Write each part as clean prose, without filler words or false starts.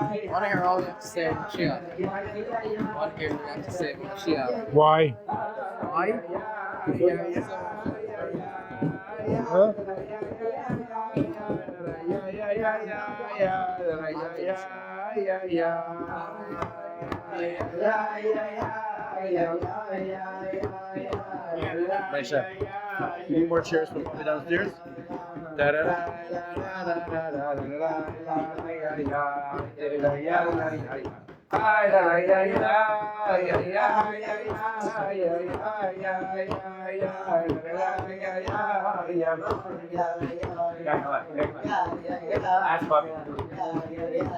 I want to hear all you have to say about Mashiach. I want to hear what you have to say about Mashiach. Why? Why? Huh? Maisha, you need more chairs from the downstairs? Ask Bobby.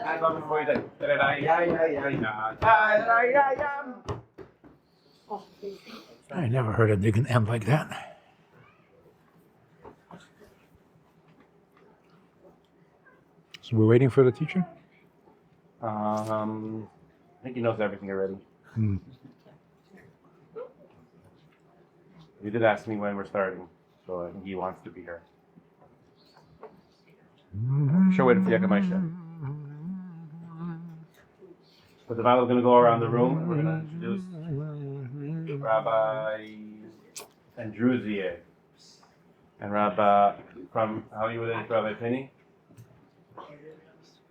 Ask Bobby before you I never heard a dig end like that. So we're waiting for the teacher? I think he knows everything already. He did ask me when we're starting, so I think he wants to be here. Sure, waiting for you, Maisha. But the Bible is going to go around the room and we're going to introduce Rabbi Andruzier and Rabbi from, how are you related to Rabbi Finney?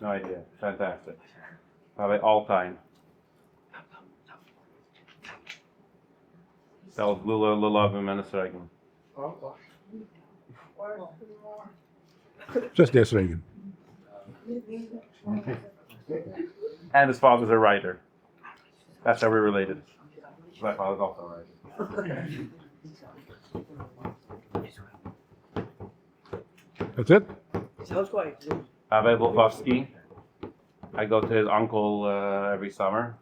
No idea. Fantastic. Rabbi Altine. Tells Lula Lulavim and Esragim. Just this, Reagan. And his father's a writer. That's how we're related. My father's also a writer. That's it? Rabbi Wolfowski. I go to his uncle every summer.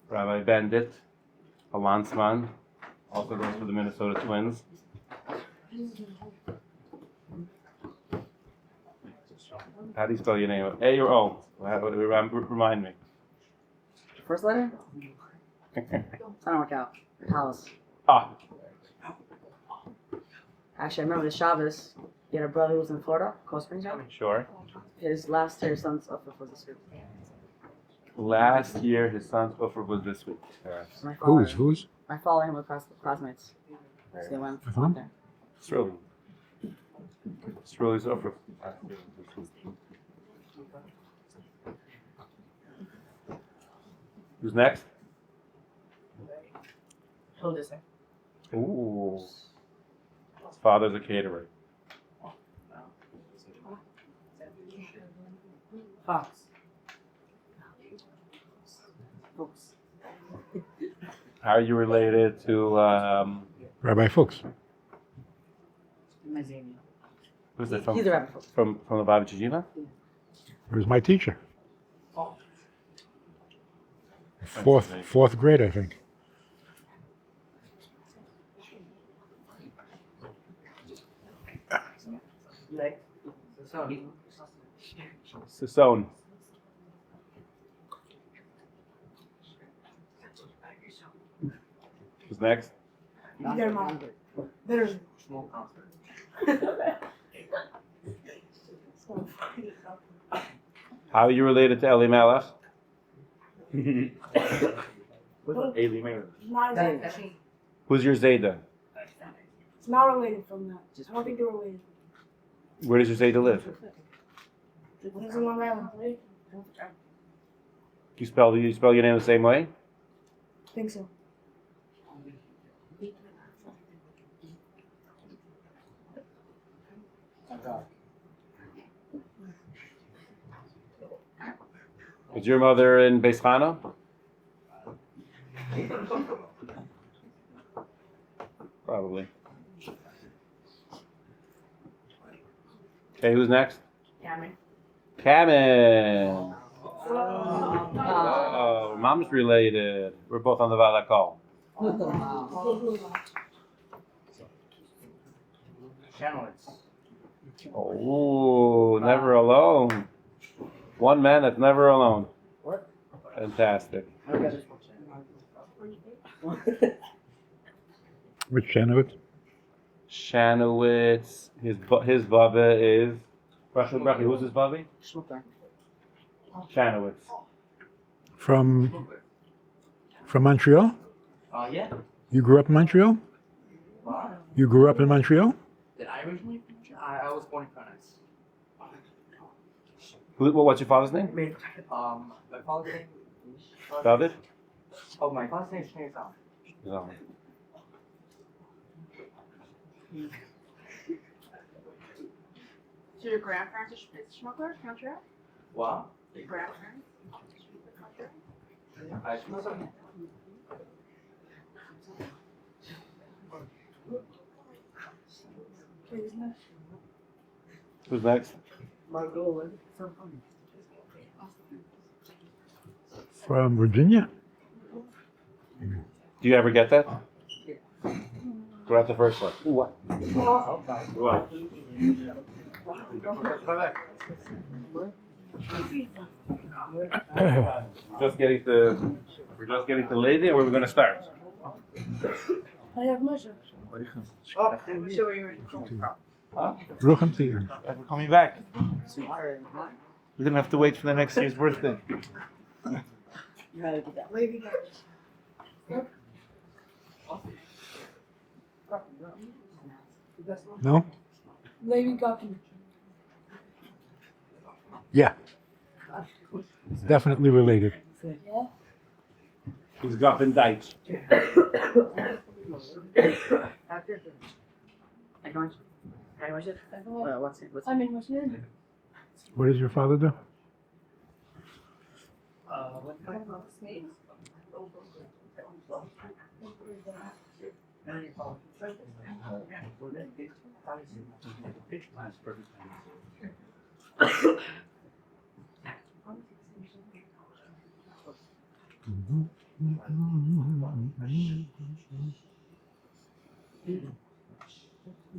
Rabbi Bandit, a Landsman, also goes for the Minnesota Twins. How do you spell your name? A or O? Remind me. First letter? Trying to work out. Palace. Ah, Actually, I remember the Shabbos. You had a brother who was in Florida, Cold Springs, right? sure. His last year, son's up was this week. Last year, his son's offer was this week. So I follow him. Who's? I follow him with classmates. So they went up there. It's really offer. Who's next? Who is it? Ooh. His father's a caterer. Fox. How are you related to Rabbi Fuchs. who's that from? He's a rabbi. From the Baba Chijima? Who's my teacher? Fourth grade, I think. Sasson. Who's next? How are you related to Eli Melech? Eli Melech. Not related. Who's your Zayda? It's not related from that. I don't think they're related. Where does your Zayda live? Lives in Long Island. You spell your name the same way? I think so. Is your mother in Beis Chana? Probably. Okay, who's next? Kamen. Oh, mom's related. We're both on the Valakol. Oh, never alone. One man that's never alone. What? Fantastic. Which Shanowitz? Shanowitz. His baba is. Brachi, who's his baba? Shanowitz. From Montreal? Yeah. You grew up in Montreal? What? You grew up in Montreal? Did I originally? I was born in France. What's your father's name? My father's name. David? Oh, my father's name is Shneizal. No. So your grandparents are smugglers, Montreal? What? Your grandparents? I smuggle. Who's next? From Virginia? Do you ever get that? Grab the first one. What? What? We're just getting to lady, and we're going to start. I have Moshe. Ruchem to you. We're coming back. We didn't have to wait for the next year's birthday. Levi No? Gopin. Yeah. Definitely related. Yeah? Who's got been dikes? I'm in Moshe. What does your father do?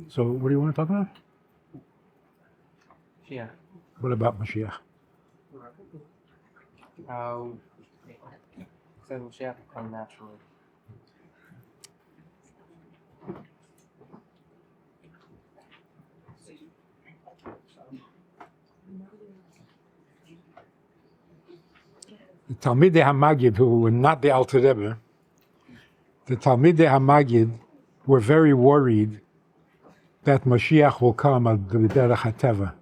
So, what do you want to talk about? Yeah. What about Mashiach? How does Mashiach come naturally? The Talmidei HaMagid, who were not the Alter Rebbe, the Talmidei HaMagid were very worried that Mashiach will come al Derech HaTeva.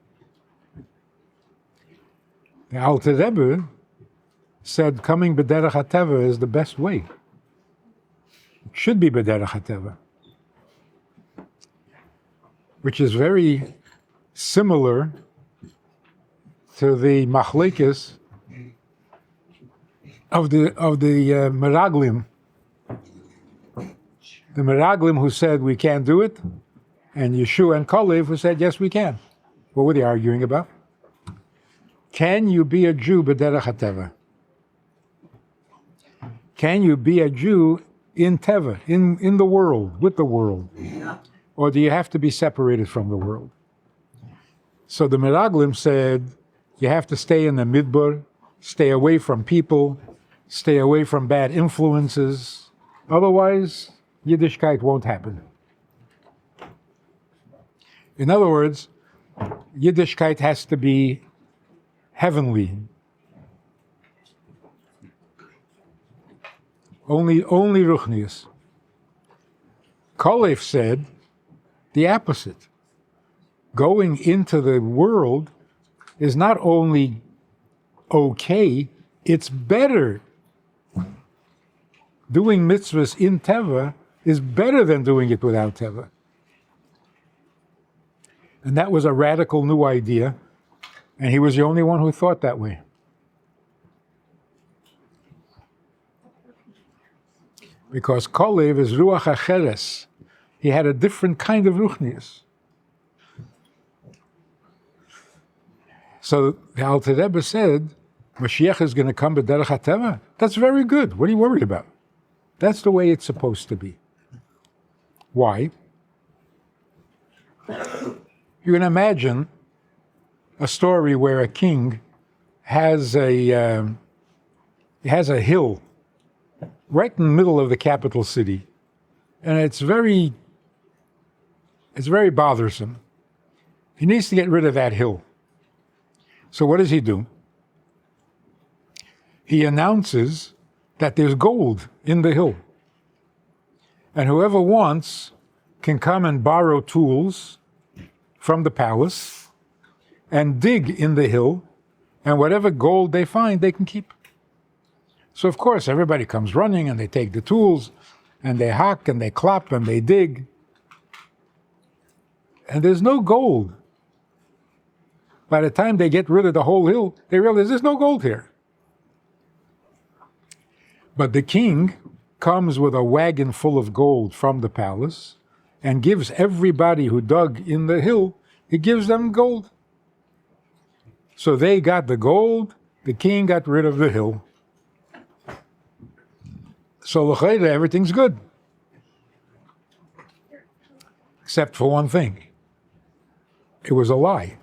The Alter Rebbe said coming B'derech HaTeva is the best way. It should be B'derech HaTeva. Which is very similar to the machlekes of the Meraglim. The Meraglim who said we can't do it, and Yeshua and Kalev who said yes we can. What were they arguing about? Can you be a Jew b'derech hateva? Can you be a Jew in Teva, in the world, with the world? Or do you have to be separated from the world? So the Meraglim said, you have to stay in the Midbar, stay away from people, stay away from bad influences. Otherwise, Yiddishkeit won't happen. In other words, Yiddishkeit has to be heavenly. Only Ruchnius. Kalev said the opposite. Going into the world is not only okay, it's better. Doing mitzvahs in Teva is better than doing it without Teva. And that was a radical new idea, and he was the only one who thought that way. Because Kolev is Ruach Acheres. He had a different kind of Ruchnius. So the Alter Rebbe said, Mashiach is going to come b'derech HaTeva. That's very good. What are you worried about? That's the way it's supposed to be. Why? You can imagine a story where a king has a hill right in the middle of the capital city, and it's very bothersome. He needs to get rid of that hill. So what does he do? He announces that there's gold in the hill, and whoever wants can come and borrow tools from the palace and dig in the hill, and whatever gold they find, they can keep. So of course, everybody comes running and they take the tools and they hack and they clap and they dig. And there's no gold. By the time they get rid of the whole hill, they realize there's no gold here. But the king comes with a wagon full of gold from the palace and gives everybody who dug in the hill, he gives them gold. So they got the gold, the king got rid of the hill. So l'chayda, everything's good. Except for one thing. It was a lie.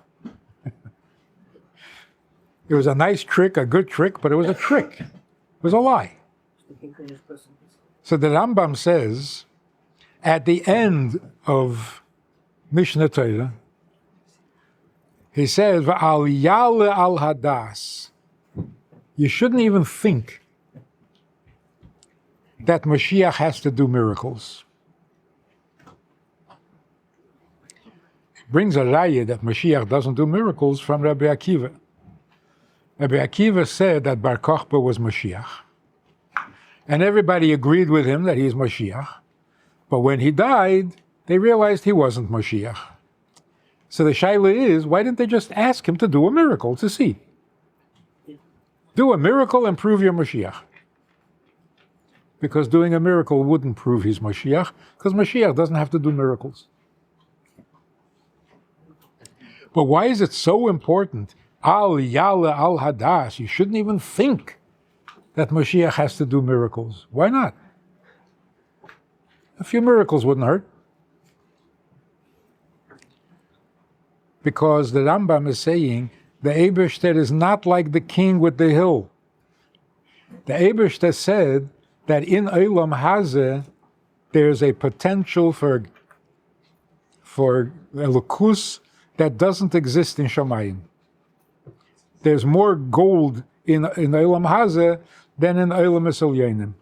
It was a nice trick, a good trick, but it was a trick. It was a lie. So the Rambam says, at the end of Mishnah Torah, he says, "V'al yale al hadas." You shouldn't even think that Mashiach has to do miracles. It brings a raya that Mashiach doesn't do miracles from Rabbi Akiva. Rabbi Akiva said that Bar Kokhba was Mashiach. And everybody agreed with him that he's Mashiach. But when he died, they realized he wasn't Mashiach. So the shaila is, why didn't they just ask him to do a miracle to see? Do a miracle and prove you're Mashiach. Because doing a miracle wouldn't prove he's Mashiach, because Mashiach doesn't have to do miracles. But why is it so important? Al yale al hadas. You shouldn't even think that Mashiach has to do miracles. Why not? A few miracles wouldn't hurt. Because the Rambam is saying the Eibishter is not like the king with the hill. The Eibishter said that in Olam Hazeh there's a potential for elokus that doesn't exist in Shamayim. There's more gold in Olam Hazeh than in Olam Eselyonim.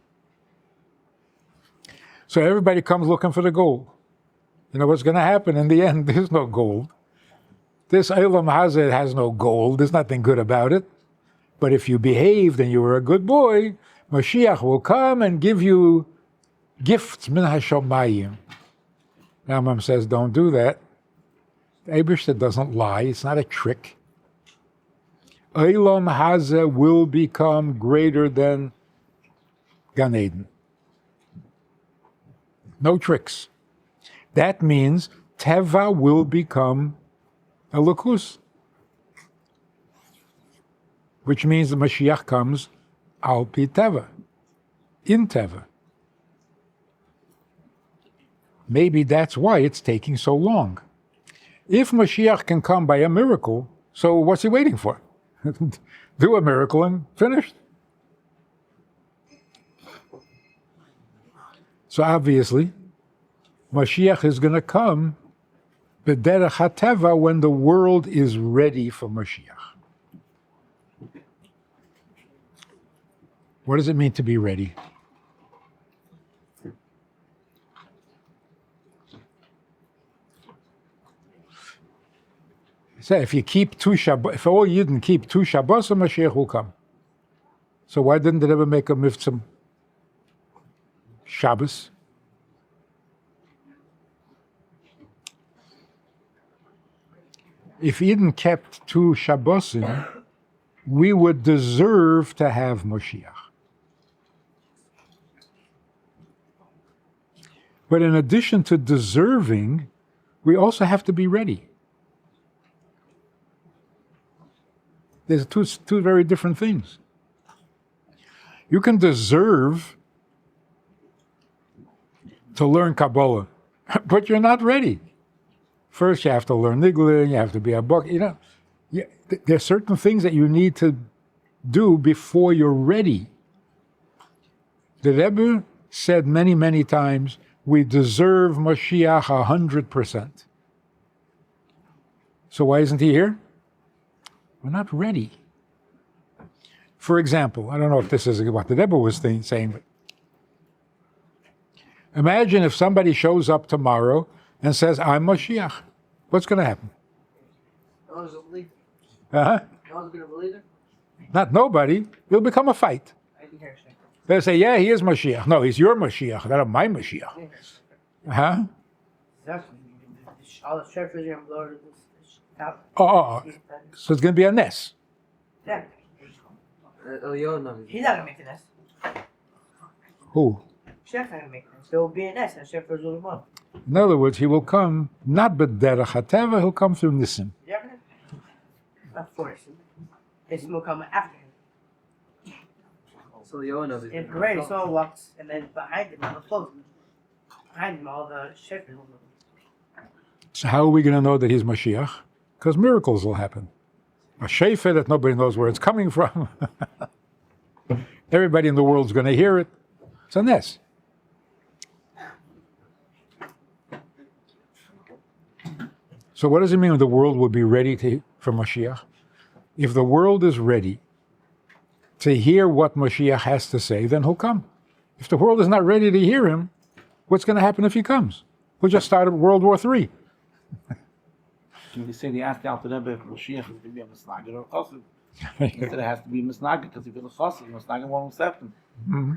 So everybody comes looking for the gold. You know what's going to happen in the end? There's no gold. This Olam Hazeh has no gold. There's nothing good about it. But if you behaved and you were a good boy, Mashiach will come and give you gifts min hashamayim. Rambam says, don't do that. The Eibishter doesn't lie. It's not a trick. Olam Hazeh will become greater than Gan Eden. No tricks. That means Teva will become elokus, which means the Mashiach comes al pi Teva, in Teva. Maybe that's why it's taking so long. If Mashiach can come by a miracle, so what's he waiting for? Do a miracle and finished. So obviously, Mashiach is going to come b'derech hateva when the world is ready for Mashiach. What does it mean to be ready? So if you keep if all Yidden keep two Shabbos, Mashiach will come. So why didn't the Rebbe make a Mivtzim Shabbos? If Eden kept 2 Shabbosim, we would deserve to have Moshiach. But in addition to deserving, we also have to be ready. There's two very different things. You can deserve to learn Kabbalah, but you're not ready. First, you have to learn Nigla, you have to be a book. There are certain things that you need to do before you're ready. The Rebbe said many, many times, we deserve Mashiach 100%. So why isn't he here? We're not ready. For example, I don't know if this is what the Rebbe was saying, but imagine if somebody shows up tomorrow and says, I'm Mashiach. What's going to happen? No one's going to believe it. Uh-huh. No one's going to believe it. Not nobody. It'll become a fight. They'll say, yeah, he is Mashiach. No, he's your Mashiach, not my Mashiach. Huh? All the churches are blown. Oh, so it's going to be a ness. Yeah. He's not gonna make the nest. Who? Chef's not gonna make the nest. There will be a nest, and Chef will do more. In other words, he will come not b'derech hateva, he'll come through nisim. Yeah. Of course. This will come after him. So the owner of In parade, someone walks, and then behind him, all the clothes. Behind him, all the chef will move. So how are we going to know that he's Mashiach? Because miracles will happen. A shayfer that nobody knows where it's coming from. Everybody in the world's going to hear it. It's a ness. So what does it mean the world will be ready for Mashiach? If the world is ready to hear what Mashiach has to say, then he'll come. If the world is not ready to hear him, what's going to happen if he comes? We'll just start World War III. They say they asked the Alter Rebbe if Mashiach is going to be a Misnagid or a Chassid. He said it has to be a Misnagid because if it's a Chassid, Misnagid won't accept him. Mm-hmm.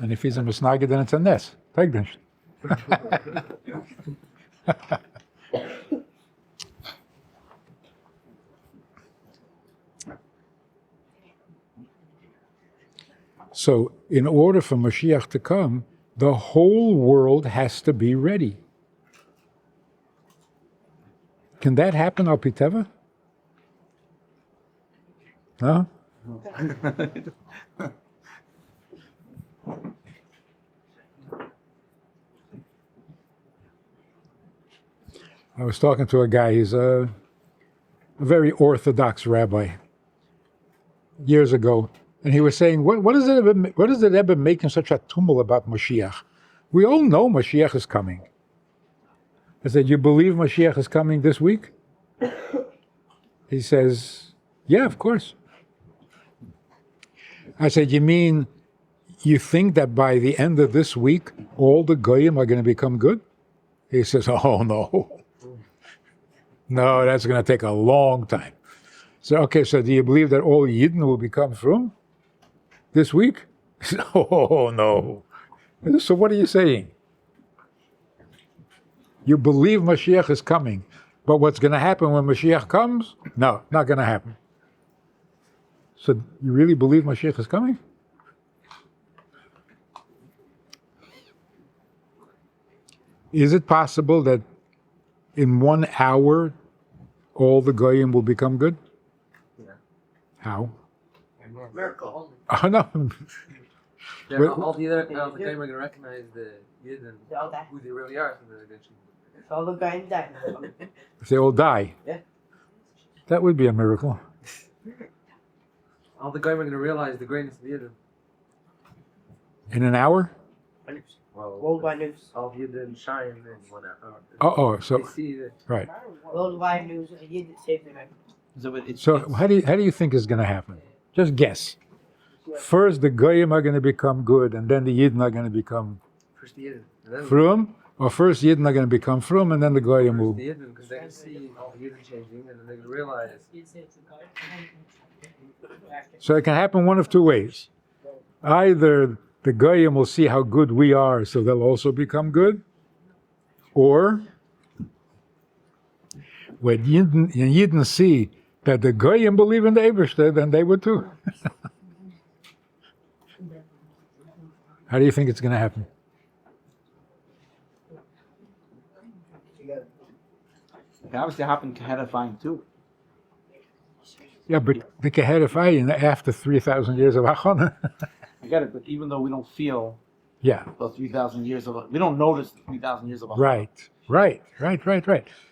And if he's a Misnagid, then it's a ness. Pregnant. So, in order for Mashiach to come, the whole world has to be ready. Can that happen, Al Piteva? No? I was talking to a guy, he's a very orthodox rabbi, years ago, and he was saying, what is the Rebbe making such a tumult about Mashiach? We all know Mashiach is coming. I said, you believe Mashiach is coming this week? He says, yeah, of course. I said, you mean you think that by the end of this week, all the goyim are going to become good? He says, oh, no. No, that's going to take a long time. So, okay, so do you believe that all Yidden will become frum this week? He said, oh, no. So what are you saying? You believe Mashiach is coming, but what's going to happen when Mashiach comes? No, not going to happen. So you really believe Mashiach is coming? Is it possible that in 1 hour all the goyim will become good? Yeah. How? Miracle. Oh, no. All the other goyim are going to recognize the Yid and They'll die. who they really are. So they're going to If all the guys die. If they all die? Yeah. That would be a miracle. all the goyim are going to realize the greatness of the Yid. In an hour? Well, Worldwide news. all Yid and shine in 1 hour. Oh, so, They see that. right. Worldwide news. You did save the man. So how do you think is going to happen? Just guess. First, the goyim are going to become good, and then the Yidden are going to become First the Yid. And then frum, Or first Yidden are going to become frum, and then the Goyim will. The Yidden, because they can see the Yidden changing, and then they can realize. So it can happen one of two ways. Either the Goyim will see how good we are, so they'll also become good, or when Yidden see that the Goyim believe in the Eibishter, then they would too. How do you think it's going to happen? It can obviously happen Keherifying too. Yeah, but the Keherifying after 3,000 years of Achana. I get it, but even though we don't feel Yeah. those 3,000 years of, we don't notice the 3,000 years of Achana. Right.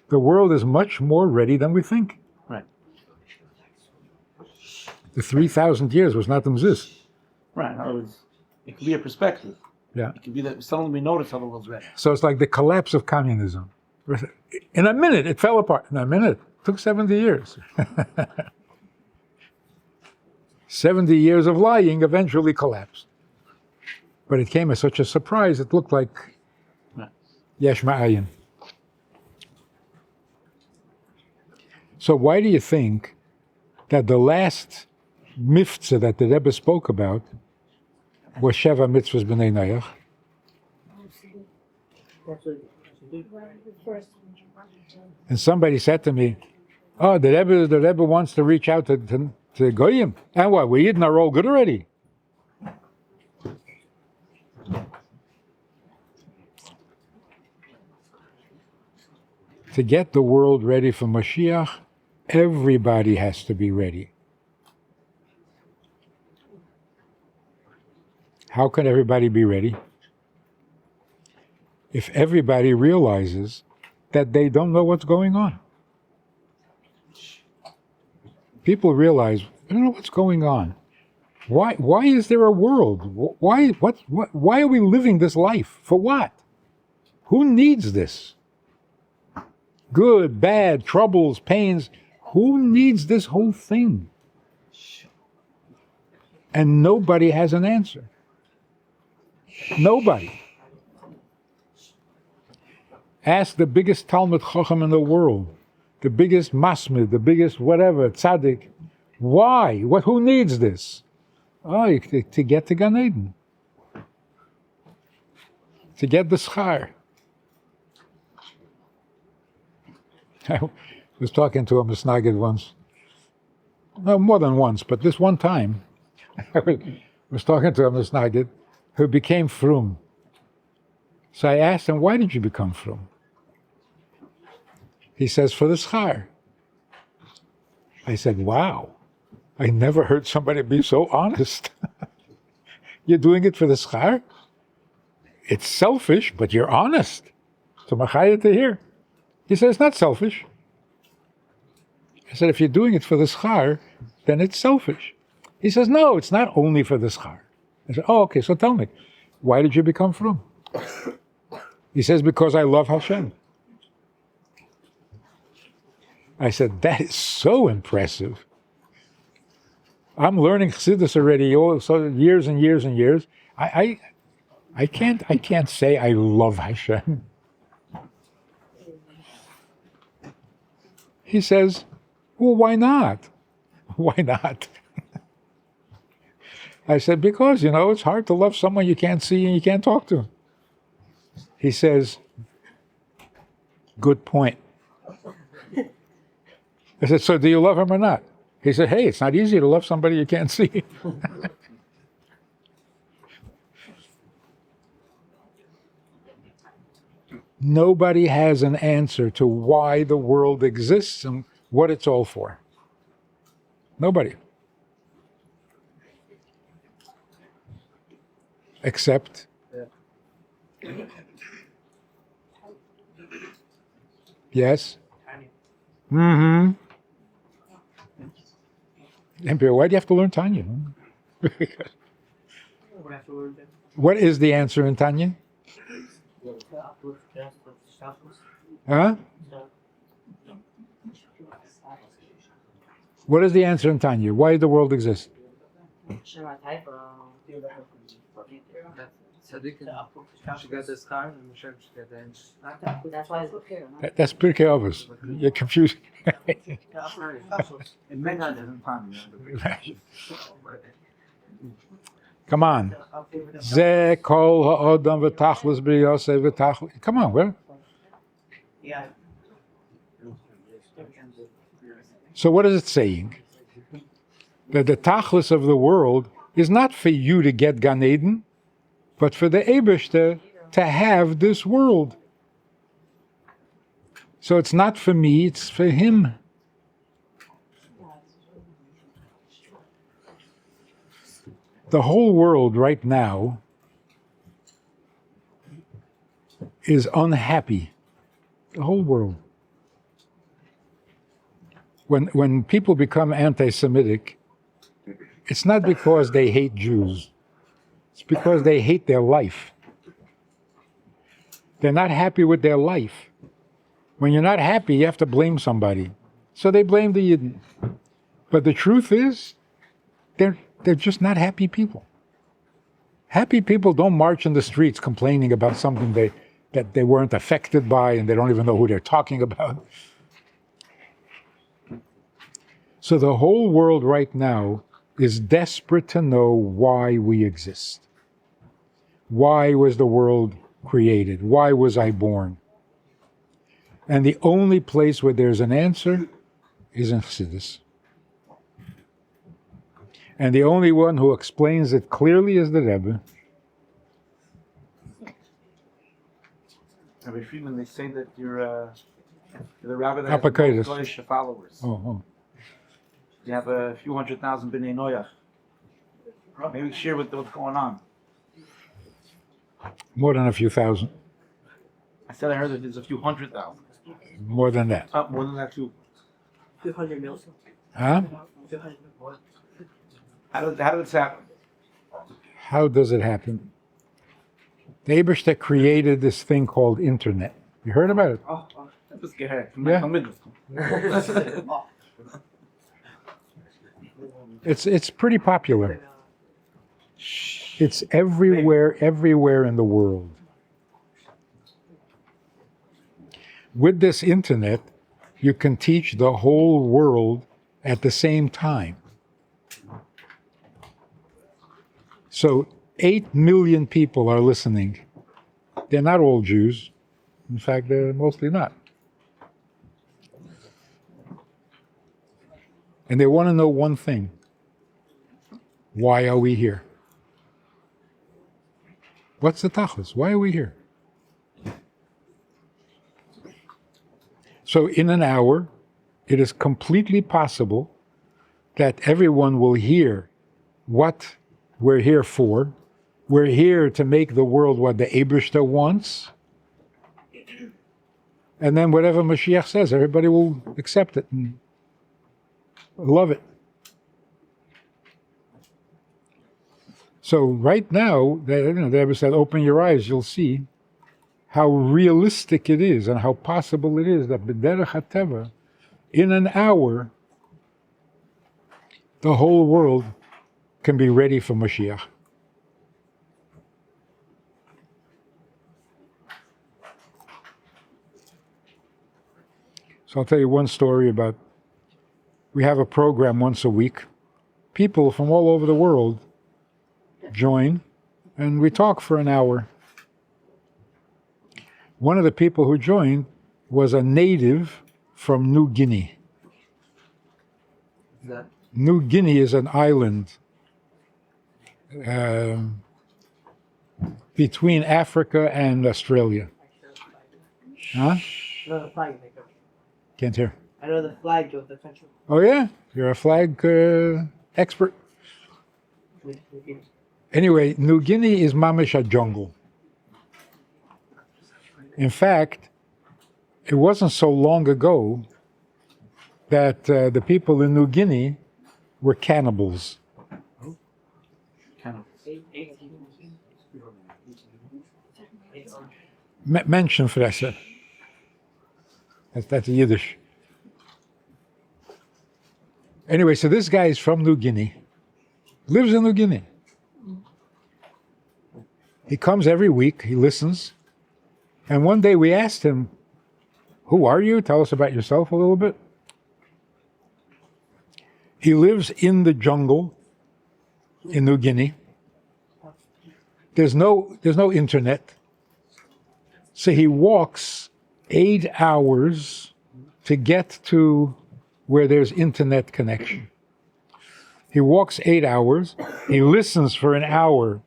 The world is much more ready than we think. Right. The 3,000 years was not the Mziz. Right. In other words, it could be a perspective. Yeah. It could be that suddenly we notice how the world's ready. So it's like the collapse of communism. In a minute, it fell apart. In a minute. It took 70 years. 70 years of lying eventually collapsed. But it came as such a surprise, it looked like Yesh Ma'ayin. So why do you think that the last mitzvah that the Rebbe spoke about was Sheva mitzvahs b'nei Noach? And somebody said to me, "Oh, the Rebbe wants to reach out to Goyim. And what? We Yidden are all good already." To get the world ready for Mashiach, everybody has to be ready. How can everybody be ready? If everybody realizes that they don't know what's going on. People realize, I don't know what's going on. Why is there a world? Why are we living this life? For what? Who needs this? Good, bad, troubles, pains. Who needs this whole thing? And nobody has an answer. Nobody. Ask the biggest Talmud Chacham in the world, the biggest Masmid, the biggest whatever, Tzaddik. Why? Who needs this? Oh, to get to Gan Eden. To get the schar. I was talking to a Misnagid once. No, more than once, but this one time, I was talking to a Misnagid who became frum. So I asked him, why did you become frum? He says, for the schar. I said, wow, I never heard somebody be so honest. You're doing it for the schar? It's selfish, but you're honest. So machaya to hear. He said, it's not selfish. I said, if you're doing it for the schar, then it's selfish. He says, no, it's not only for the schar. I said, oh, okay, so tell me, why did you become frum? He says, because I love Hashem. I said, that is so impressive. I'm learning Chassidus already, so years and years and years. I can't say I love Hashem. He says, well, why not? Why not? I said, because, it's hard to love someone you can't see and you can't talk to. He says, good point. I said, so do you love him or not? He said, hey, it's not easy to love somebody you can't see. Nobody has an answer to why the world exists and what it's all for. Nobody. Except yes? Mm-hmm. Emperor, why do you have to learn Tanya? What is the answer in Tanya? Huh? What is the answer in Tanya? Why does the world exist? Tzaddik, she got this car, and Moshe should get the engine. That's why it's here. That's Pirkei Avos. You're confused. It mentioned it in time. Come on. Ze kol ha'odam v'tachlis b'yosei v'tachlis. Come on, where? Yeah. So what is it saying? That the tachlis of the world is not for you to get Gan Eden, but for the Eibishter to have this world. So it's not for me, it's for him. The whole world right now is unhappy. The whole world. When people become anti-Semitic, it's not because they hate Jews. It's because they hate their life. They're not happy with their life. When you're not happy, you have to blame somebody. So they blame the Yidden. But the truth is, they're just not happy people. Happy people don't march in the streets complaining about something that they weren't affected by and they don't even know who they're talking about. So the whole world right now is desperate to know why we exist. Why was the world created? Why was I born? And the only place where there's an answer is in Chassidus. And the only one who explains it clearly is the Rebbe. Rabbi Friedman, they say that you're the rabbi that Apokaitis. has most Goyish followers. Oh. You have a few 100,000 b'nei noyach. Maybe share with what's going on. More than a few thousand. I said I heard that there's a few 100,000. More than that. More than that too. 200 mils. Huh? 200 mils. How did this happen? How does it happen? The Eibishter created this thing called internet. You heard about it? Let's get her. Yeah. It's pretty popular. It's everywhere in the world. With this internet, you can teach the whole world at the same time. So 8 million people are listening. They're not all Jews. In fact, they're mostly not. And they want to know one thing. Why are we here? What's the tachlis? Why are we here? So in an hour, it is completely possible that everyone will hear what we're here for. We're here to make the world what the Eibishter wants. And then whatever Mashiach says, everybody will accept it and love it. So right now, the Rebbe said, open your eyes, you'll see how realistic it is and how possible it is that b'derech hateva, in an hour, the whole world can be ready for Mashiach. So I'll tell you one story about, we have a program once a week. People from all over the world join, and we talk for an hour. One of the people who joined was a native from New Guinea. New Guinea is an island between Africa and Australia. Huh? I know the flag maker. Can't hear. I know the flag of the country. Oh yeah? You're a flag expert. Anyway, New Guinea is mamish a jungle. In fact, it wasn't so long ago that the people in New Guinea were cannibals. Menschenfresser. That's Yiddish. Anyway, so this guy is from New Guinea, lives in New Guinea. He comes every week, he listens. And one day we asked him, who are you? Tell us about yourself a little bit. He lives in the jungle in New Guinea. There's no internet. So he walks 8 hours to get to where there's internet connection. He walks 8 hours. He listens for an hour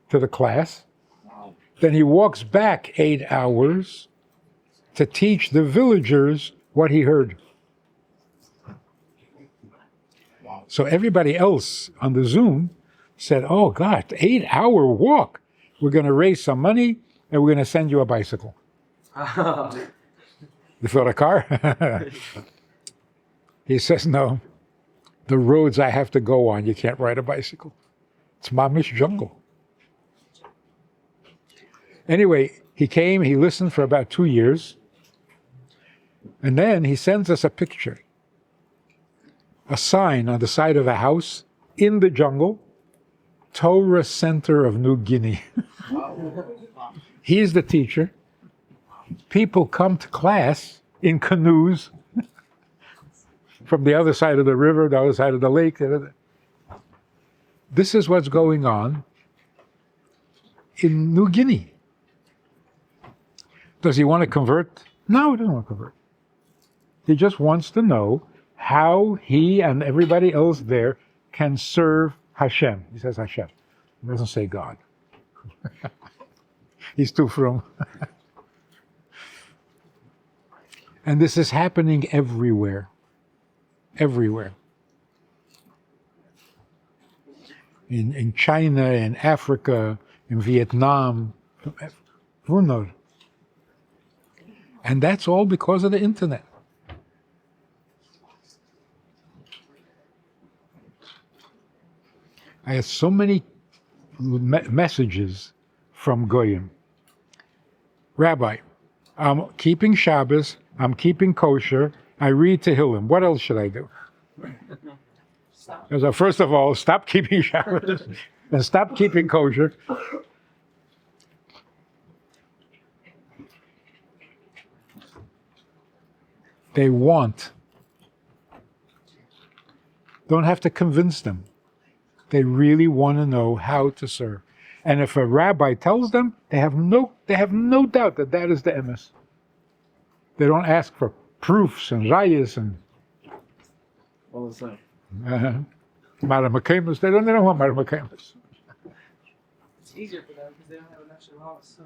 to the class. Then he walks back 8 hours to teach the villagers what he heard. So everybody else on the Zoom said, oh God, 8-hour walk. We're going to raise some money and we're going to send you a bicycle. You fill a car? He says, no, the roads I have to go on, you can't ride a bicycle. It's Mamish jungle. Anyway, he came, he listened for about 2 years, and then he sends us a picture, a sign on the side of a house in the jungle, Torah Center of New Guinea. He's the teacher. People come to class in canoes from the other side of the river, the other side of the lake. This is what's going on in New Guinea. Does he want to convert? No, he doesn't want to convert. He just wants to know how he and everybody else there can serve Hashem. He says Hashem. He doesn't say God. He's too frum. And this is happening everywhere. Everywhere. In China, in Africa, in Vietnam. Who knows? And that's all because of the internet. I had so many messages from Goyim. Rabbi, I'm keeping Shabbos, I'm keeping kosher, I read Tehillim. What else should I do? So first of all, stop keeping Shabbos and stop keeping kosher. They want. Don't have to convince them. They really want to know how to serve. And if a rabbi tells them, they have no doubt that that is the emes. They don't ask for proofs and rayas and All the same. maramakemus. They don't want maramakemus. It's easier for them because they don't have an extra house.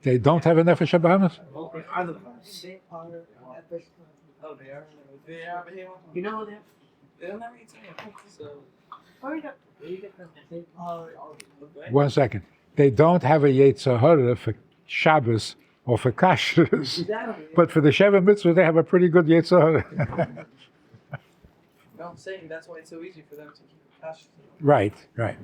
They don't have an nefesh habahamis? Oh, they are. They have him. You know that? They don't have any time. So. One second. They don't have a Yetzer Hara for Shabbos or for Kashrus. But for the Sheva Mitzvah, they have a pretty good Yetzer Hara. No, I'm saying that's why it's so easy for them to keep the cash. Right, right.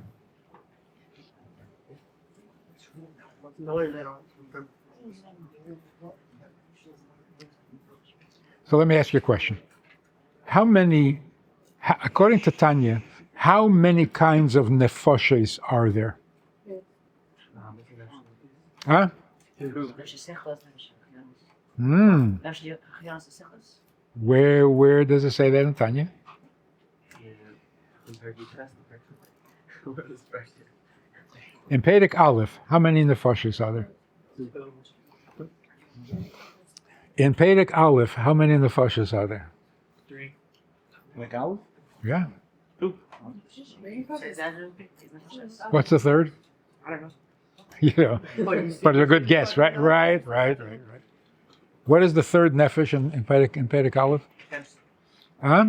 So let me ask you a question. According to Tanya, how many kinds of nefoshes are there? Huh? Where does it say that in Tanya? In Perek Aleph, how many nefoshes are there? In Perek Aleph, how many nefoshes are there? 3. Like Aleph? Yeah. 2. What's the third? I don't know. You know, but it's a good guess, right? Right. What is the third nefesh in Perek Aleph? Huh?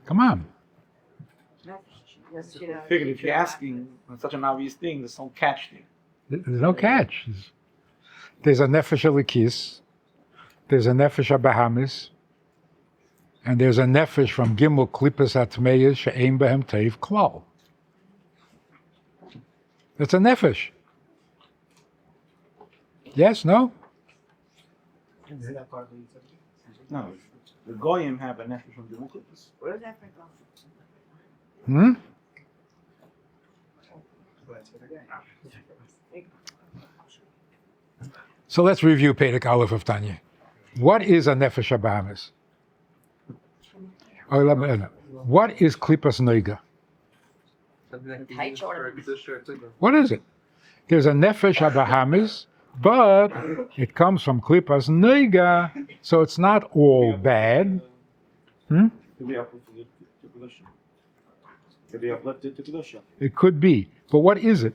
Come on. Figured if you're asking on such an obvious thing, there's some catch there. There's no catch. There's a nefesh alikis, there's a nefesh abahamis, and there's a nefesh from Gimel Klippus Atmeyes she'ein behem teiv klal. That's a nefesh. Yes, no? No, the Goyim have a nefesh from the Mukhlis. Where's that from? So let's review Perek Aleph of Tanya. What is a nefesh habahamis? What is klipas noiga? What is it? There's a nefesh habahamis, but it comes from klipas noiga, so it's not all bad. It could be, but what is it?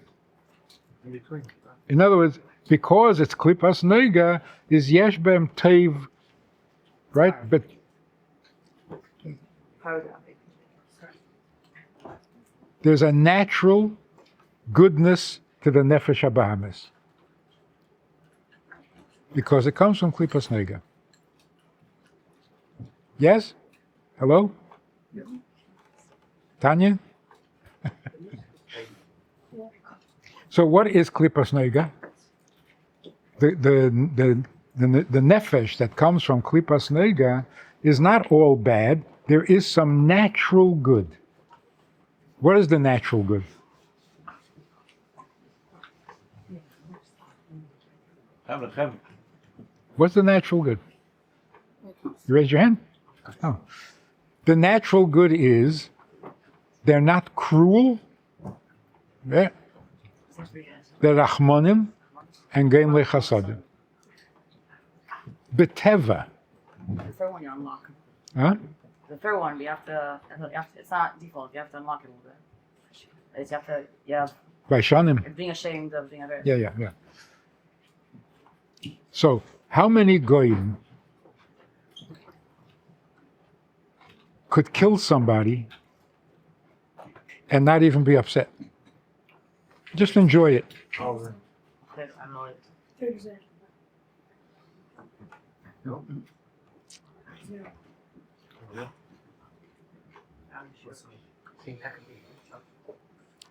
In other words, because it's klipas noiga, is yesh bem teiv, right? But there's a natural goodness to the nefesh habahamis because it comes from klipas noiga. Yes? Hello? Tanya? So what is klipas noiga? The nefesh that comes from klipas noiga is not all bad. There is some natural good. What is the natural good? What's the natural good? You raise your hand? Oh. The natural good is they're not cruel. They're rachmanim and geim lechasadim. Beteva. The third one you unlock. Huh? The third one, you have to, it's not default, you have to unlock it a little bit. You have By shanim. being ashamed of being a bear. Yeah. So, how many goyim could kill somebody and not even be upset? Just enjoy it. I don't know it. 30%.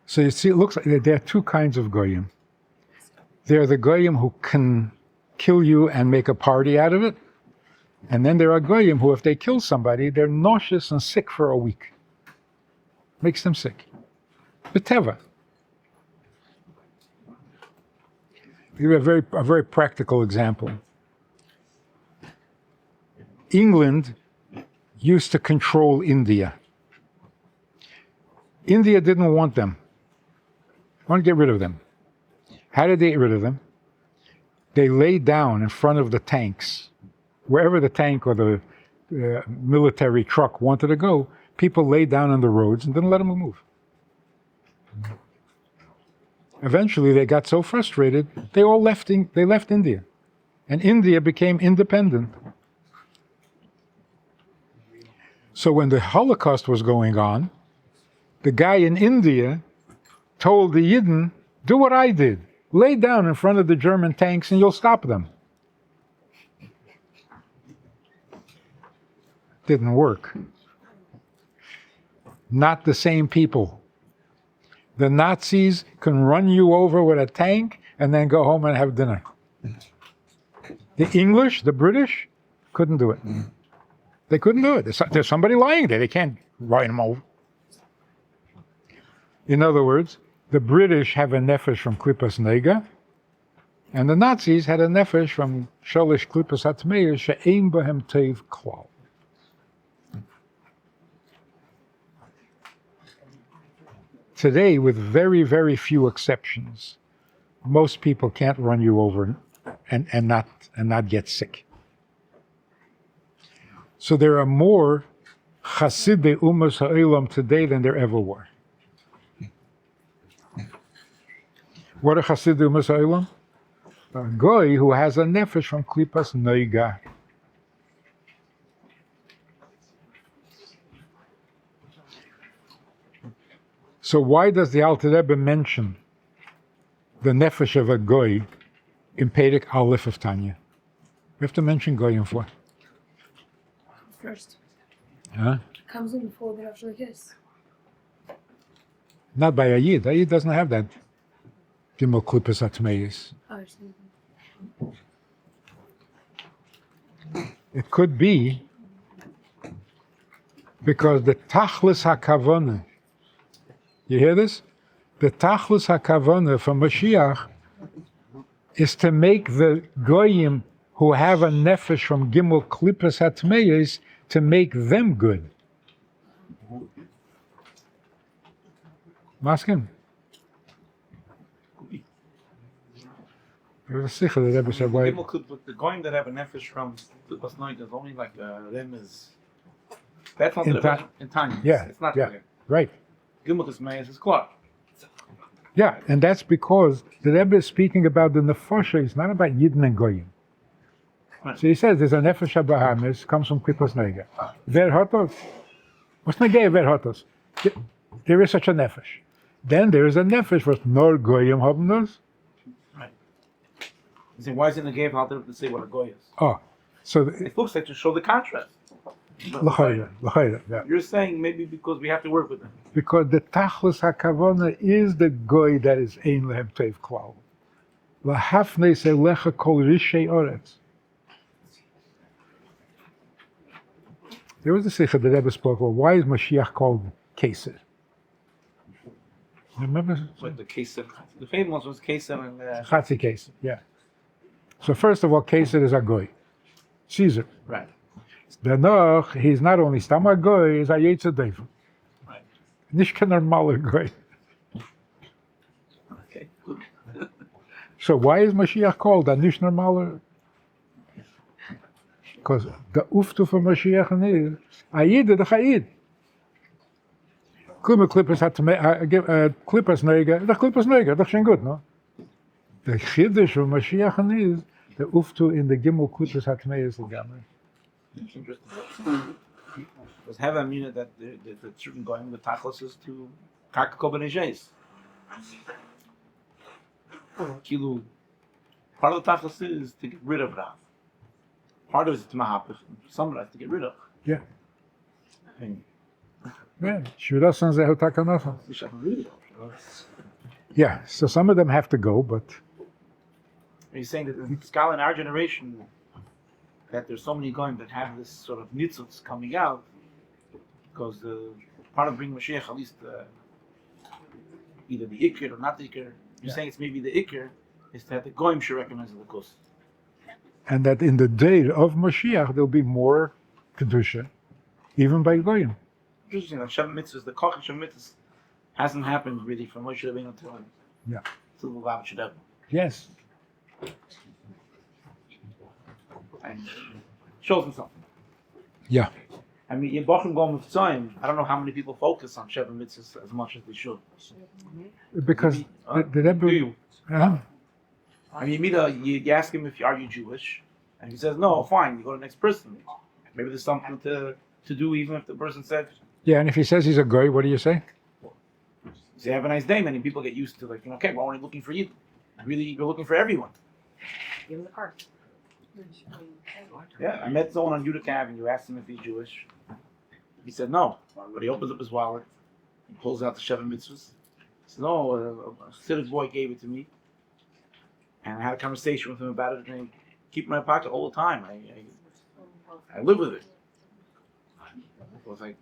So you see, it looks like there are two kinds of goyim. There are the goyim who can kill you and make a party out of it. And then there are goyim who, if they kill somebody, they're nauseous and sick for a week. Makes them sick. Beteva. Give you a very practical example. England used to control India. India didn't want them. Want to get rid of them. How did they get rid of them? They laid down in front of the tanks. Wherever the tank or the military truck wanted to go, people laid down on the roads and didn't let them move. Eventually, they got so frustrated, they left India. And India became independent. So when the Holocaust was going on, the guy in India told the Yidden, do what I did. Lay down in front of the German tanks and you'll stop them. Didn't work. Not the same people. The Nazis can run you over with a tank and then go home and have dinner. The English, the British, couldn't do it. They couldn't do it. There's somebody lying there. They can't run them over. In other words, the British have a nefesh from klipas nega, and the Nazis had a nefesh from sholish klipas hatmeir she'ein bahem teiv klal. Today, with very, very few exceptions, most people can't run you over and not get sick. So there are more chasidei umas ha'olam today than there ever were. What are chasidei umas ha'olam? A goy who has a nefesh from klipas noiga. So why does the Alter Rebbe mention the nefesh of a goy in Perek Aleph of Tanya? We have to mention goyim for. First. Huh? Comes in before the actual kiss. Not by a Yid. A Yid doesn't have that. Gimel klipas hatmeis. I see. It could be because the tachlis hakavana. You hear this? The Tachlus HaKavana from Mashiach is to make the Goyim who have a nefesh from Gimel Klippas HaTmeyes, to make them good. Maskim? There was a sikha that Rebbe said, why? The going that have a nefesh from Klipas Noig is only like them is. That's not In in Tanya. Yeah, It's not yeah. there. Right. Gimel Kismayas is Clark. Yeah, and that's because the Rebbe is speaking about the nefosha. It's not about Yidden and Goyim. Right. So he says there's a nefesh Abrahamis, comes from Klipas Noig. Ver hotos. What's Negei ver hotos? There is such a nefesh. Then there is a nefesh was nor Goyim haben das. You say, why is it in the Gave Halter to say what a goy is? Oh, so It looks like to show the contrast. But l'chayra, yeah. you're saying maybe because we have to work with them. Because the tachlus hakavana is the goy that is ein lehem teiv klal. Lahafnei selecha kol rishei oretz. There was a sikha that Rebbe spoke about. Why is Mashiach called Keser? Remember? Like the Keser. The famous ones was Keser and Chatzi Keser, yeah. So first of all, Keser is a goy, Caesar. right. Danach, he's not only stam a goy, he's a yetzer devil. Right. Nicht kein normaler goy. Okay, good. So why is Mashiach called a nicht normaler? Because the uftu for Mashiach is a yid the chayid. Klippe Klippers hat Klippers neiger, the Klippers neiger, that's schon good, no? The chiddush of Mashiach is the uftu in the Gimel Klippers hat is the gamer. It's interesting. Because have a meaning that the certain going with tachlis is to kakko benejes. Kilu. Part of the tachlis is to get rid of Rav. Part of it is to mahapich. Some of it is to get rid of. Yeah. And Yeah, Shvirasan Zehu Takanafa. we should really. Yeah, so some of them have to go, but He's saying that in Skala in our generation, that there's so many going that have this sort of nitzuts coming out, because the part of bringing Mashiach, at least either the Iker or not the Iker, you're saying it's maybe the Iker, is that the Goyim should recognize the Kos. and that in the day of Mashiach there'll be more kedusha, even by Goyim. Interesting, like Shem Mitzvahs, the Koch and Shem Mitzvahs hasn't happened really from Moshe Rabbeinu until Yeah. the Lulav Shadab. Yes. And shows him something. Yeah. I mean, in Bochum Gom of Tzayim, I don't know how many people focus on Shem Mitzvahs as much as they should. Because the Do Rebbe. you? Huh? I mean, you ask him if are you Jewish, and he says no. Fine, you go to the next person. Maybe there's something to do, even if the person said, Yeah, and if he says he's a goy, what do you say? you say have a nice day, man, and people get used to like, okay, we're only looking for you. Really, you're looking for everyone. Give him the card. Yeah, I met someone on Utica Avenue. Asked him if he's Jewish. He said no. But he opens up his wallet, he pulls out the Sheva Mitzvahs. He says, "No, a civic boy gave it to me." And I had a conversation with him about it, and I keep it in my pocket all the time. I live with it. I was like,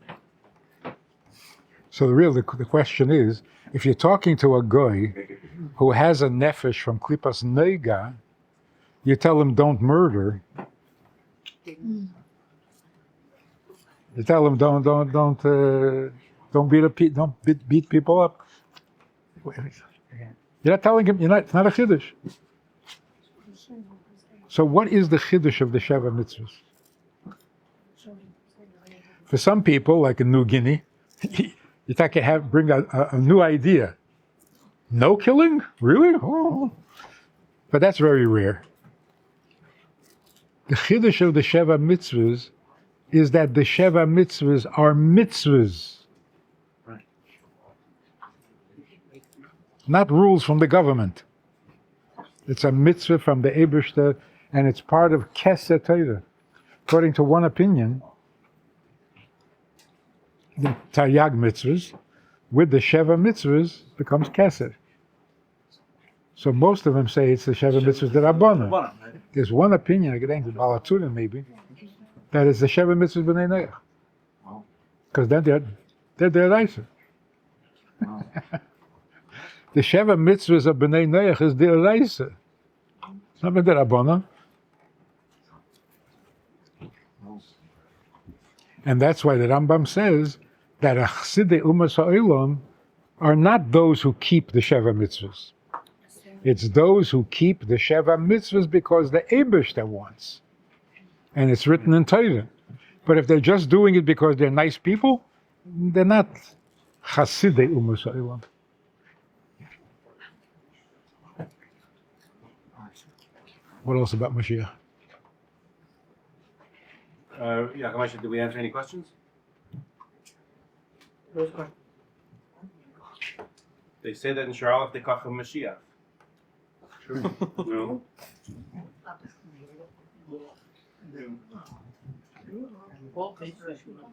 So the question is, if you're talking to a goy who has a nefesh from Klippas Neiga, you tell him don't murder. You tell him don't beat people up. You're not telling him. It's not a chiddush. So what is the chiddush of the Sheva Mitzvahs? For some people, like in New Guinea, you can bring a new idea. No killing? Really? Oh. But that's very rare. The chiddush of the Sheva Mitzvahs is that the Sheva Mitzvahs are mitzvahs. Right. Not rules from the government. It's a mitzvah from the Eibishter, and it's part of Kesed Torah. According to one opinion, the Taryag mitzvahs with the Sheva mitzvahs becomes Kesed. So most of them say it's the Sheva mitzvahs that are Rabbanan. right? There's one opinion, I think the Balaturim maybe, that is the Sheva mitzvahs b'nei Noach. Wow. Because then they're nicer. Wow. The Sheva mitzvahs of B'nai Noach is the Oraisa. It's not the Rabbanan. And that's why the Rambam says that Chassidei Umas Ha'olam are not those who keep the Sheva mitzvahs. It's those who keep the Sheva mitzvahs because the Eibishter wants. And it's written in Torah. But if they're just doing it because they're nice people, they're not Chassidei Umas Ha'olam. What else about Mashiach? Kamash, did we answer any questions? Where's the question? They say that in Shara they call him Mashiach. True. No. Well,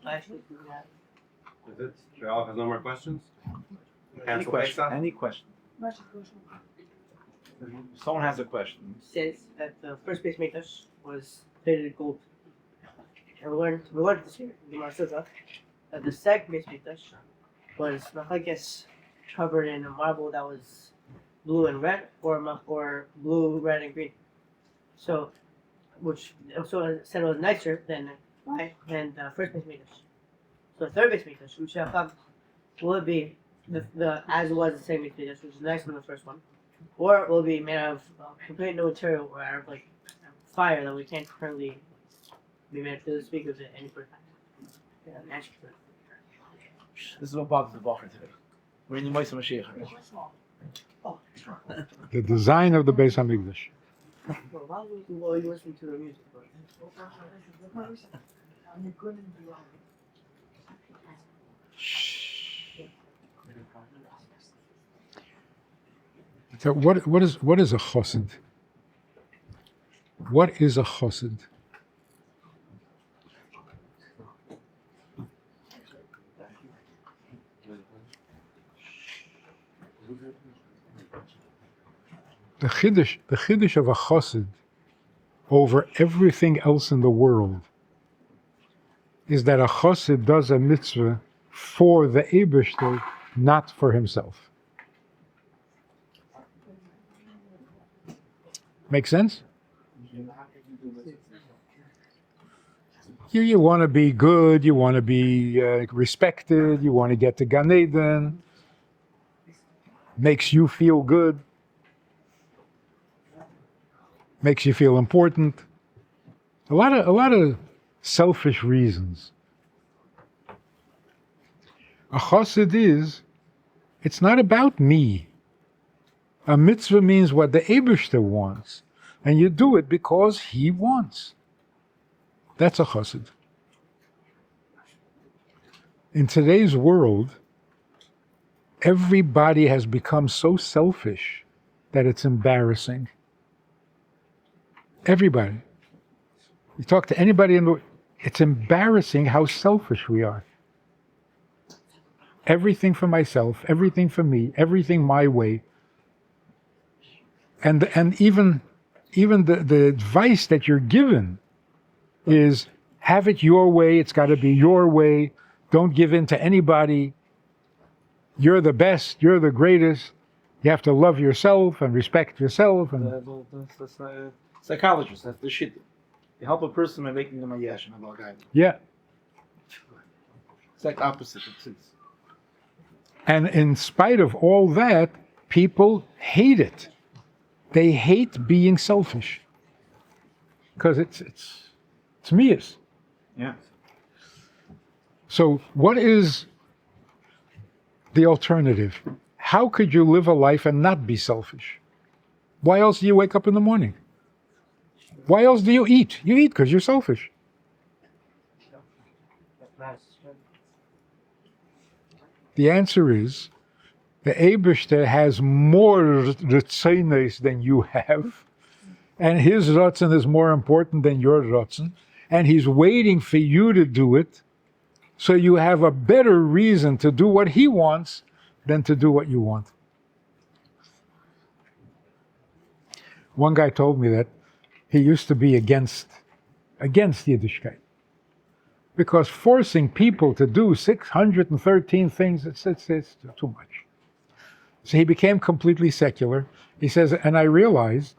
last week we had. Is it? Shara has no more questions? Any Cancel question? Pesach? Any question? Someone has a question. Says that the first base Mikdash was plated in gold. And we learned this year, the Gemara says that the second base Mikdash was, I guess, covered in a marble that was blue and red, or blue, red, and green. So, it said it was nicer than the first base Mikdash. So the third base Mikdash, which will it be the as it was the same base Mikdash, which is nicer than the first one, or will it be made out of complete new material or out of like fire that we can't currently be made to speak of it any further. This is what bothers the Bacher today. We're in the Moshe Mashiach. The design of the Beis Hamikdash. Well, why would you listen to the music? So what is a chassid? What is a chassid? The chiddush of a chassid over everything else in the world is that a chassid does a mitzvah for the Eibishter, not for himself. Make sense? Here you want to be good, you want to be respected, you want to get to Gan Eden, makes you feel good, makes you feel important. A lot of selfish reasons. A chassid it's not about me. A mitzvah means what the Eibishter wants, and you do it because he wants. That's a chassid. In today's world, everybody has become so selfish that it's embarrassing. Everybody. You talk to anybody in the world, it's embarrassing how selfish we are. Everything for myself, everything for me, everything my way. And even the advice that you're given is have it your way, it's got to be your way, don't give in to anybody, you're the best, you're the greatest, you have to love yourself and respect yourself. And That's psychologists, that's the shit. You help a person by making them a yesh and a guy. yeah. It's like opposite. And in spite of all that, people hate it. They hate being selfish. Because it's me. Yeah. So what is the alternative? How could you live a life and not be selfish? Why else do you wake up in the morning? Why else do you eat? You eat because you're selfish. The answer is, the Eibishter has more Ritzonos than you have, and his Ratzon is more important than your Ratzon, and he's waiting for you to do it, so you have a better reason to do what he wants than to do what you want. One guy told me that he used to be against Yiddishkeit. Because forcing people to do 613 things, it's too much. So he became completely secular. He says, and I realized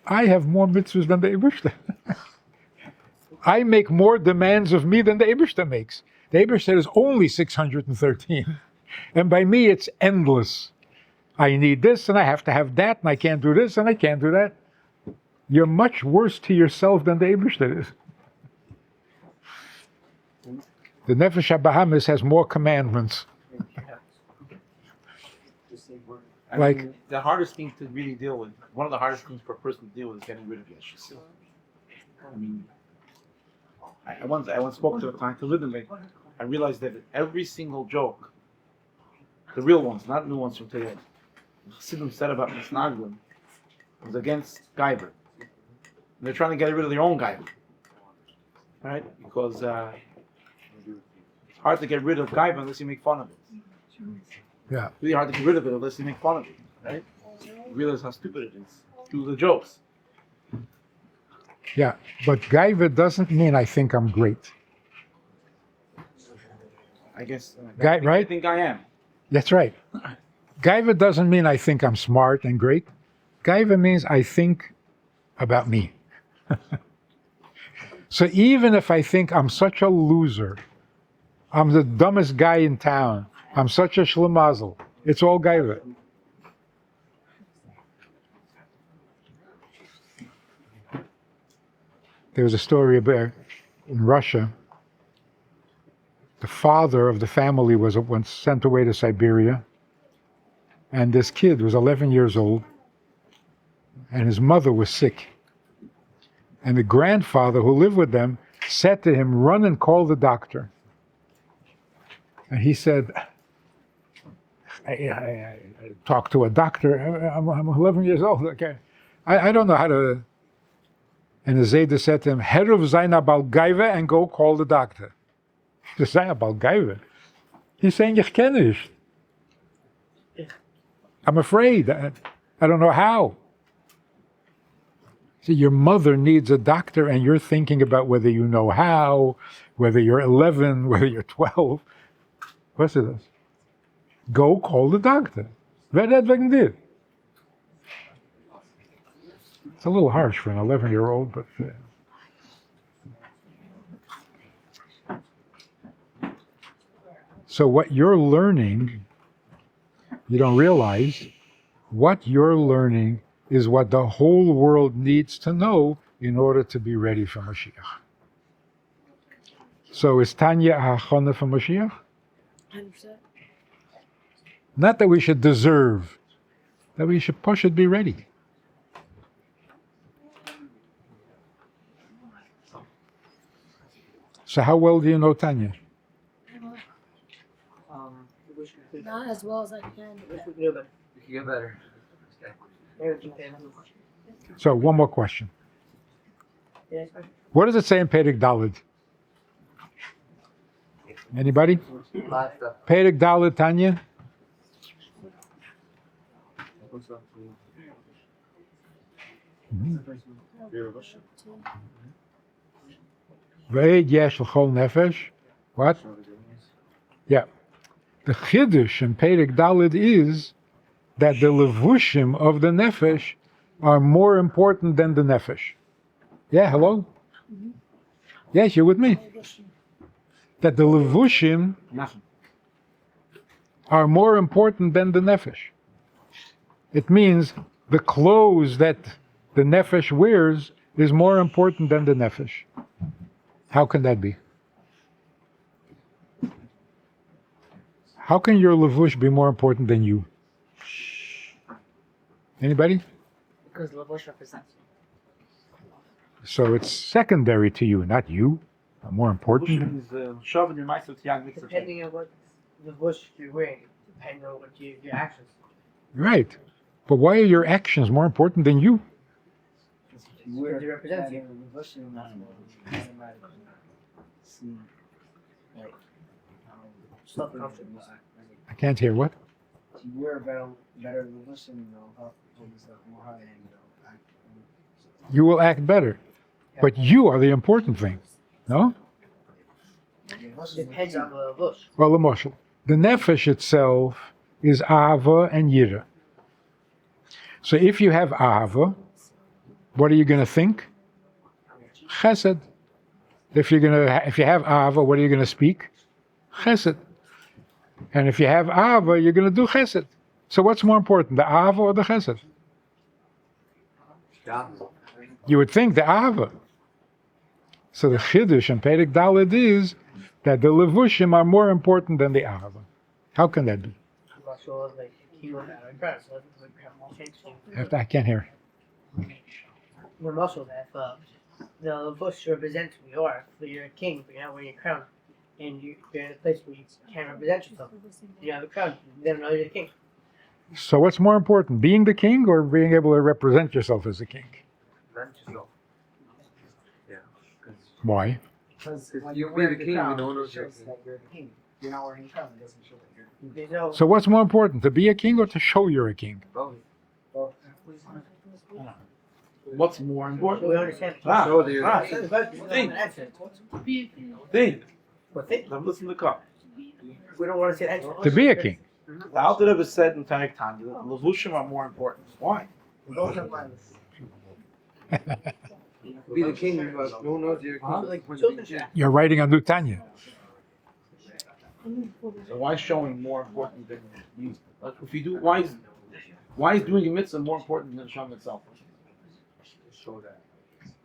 I have more mitzvahs than the Eibishter. I make more demands of me than the Eibishter makes. The Eibishter is only 613. And by me, it's endless. I need this, and I have to have that, and I can't do this, and I can't do that. You're much worse to yourself than the Eibishter is. The Nefesh HaBahamis has more commandments. I Like- mean, the hardest thing to really deal with, one of the hardest things for a person to deal with is getting rid of Yeshua. I mean, I once spoke to a client who lived in me. I realized that every single joke, the real ones, not new ones from today, Chassidim said about Misnaglim, was against Gaiva. And they're trying to get rid of their own Gaiva. Right? Because it's hard to get rid of Gaiva unless you make fun of it. Yeah. It's really hard to get rid of it unless you make fun of it. Right? You realize how stupid it is. Do the jokes. Yeah, but Gaiva doesn't mean I think I'm great. I guess. Right? I think I am. That's right. Gaiva doesn't mean I think I'm smart and great. Gaiva means I think about me. So even if I think I'm such a loser, I'm the dumbest guy in town, I'm such a schlemazel, it's all Gaiva. There was a story about in Russia. The father of the family was once sent away to Siberia, and this kid was 11 years old, and his mother was sick. And the grandfather who lived with them said to him, "Run and call the doctor." And he said, I talked to a doctor. I'm 11 years old. Okay, I don't know how to. And the Zayda said to him, "Heruv zayna bal gaiva, and go call the doctor." He said, "Zayna bal gaiva." He's saying, "Ich kenne nicht. I'm afraid. I don't know how." See, your mother needs a doctor, and you're thinking about whether you know how, whether you're 11, whether you're 12. What's it? Go call the doctor. Wer dat wegen dir? It's a little harsh for an 11-year-old, but. So what you're learning, you don't realize, what you're learning is what the whole world needs to know in order to be ready for Mashiach. So is Tanya a hachana for Mashiach? 100%. Not that we should deserve, that we should be ready. So how well do you know Tanya? Wish we could. Not as well as I can. Wish we could do better. You can get better. Maybe we can. So one more question. Yeah, it's fine. What does it say in Perek Daled? Anybody? Last stuff. Perek Daled, Tanya? Ve'ed yesh l'chol nefesh. What? Yeah. The chiddush in Perek Daled is that the levushim of the nefesh are more important than the nefesh. Yeah, hello? Yes, you're with me. That the levushim are more important than the nefesh. It means the clothes that the nefesh wears is more important than the nefesh. How can that be? How can your levush be more important than you? Anybody? Because Lavush represents you. So it's secondary to you, not you. More important. Depending on what the bush you're wearing, depending on what your actions. Right. But why are your actions more important than you? Because they represent you. Self-confidence. I can't hear what? You wear better than listening, about stuff more high end, You will act better. But you are the important thing. No? Depending on the bush. Well, the nefesh itself is Ahava and Yira. So if you have Ahava, what are you going to think? Chesed. If you have Ahava, what are you going to speak? Chesed. And if you have Ahava, you're going to do Chesed. So what's more important, the Ahava or the Chesed? You would think the Ahava. So the Chiddush and Perek Daled is that the Levushim are more important than the Ahava. How can that be? I can't hear. We're also that the Levush represents who you are. So you're a king, but you're not wearing a crown. And you're in a place where you can't represent yourself. You have a crown, then know you're the king. So what's more important, being the king or being able to represent yourself as a king? Why? Because if you wear the king, you don't know you're the king. You're not wearing a crown, it doesn't show that you're So what's more important, to be a king or to show you're a king? What's more important? We understand. Think. What thing? I'm listening to the car. We don't want to say answer. To be a king. The Alter Rebbe said in Tanakh Tanya that Levushim are more important. Why? Be the king, but no one knows you're a king. You're writing a new Tanya. So why is showing more important than you? Like if you do, why is doing a mitzvah more important than showing itself? Show that.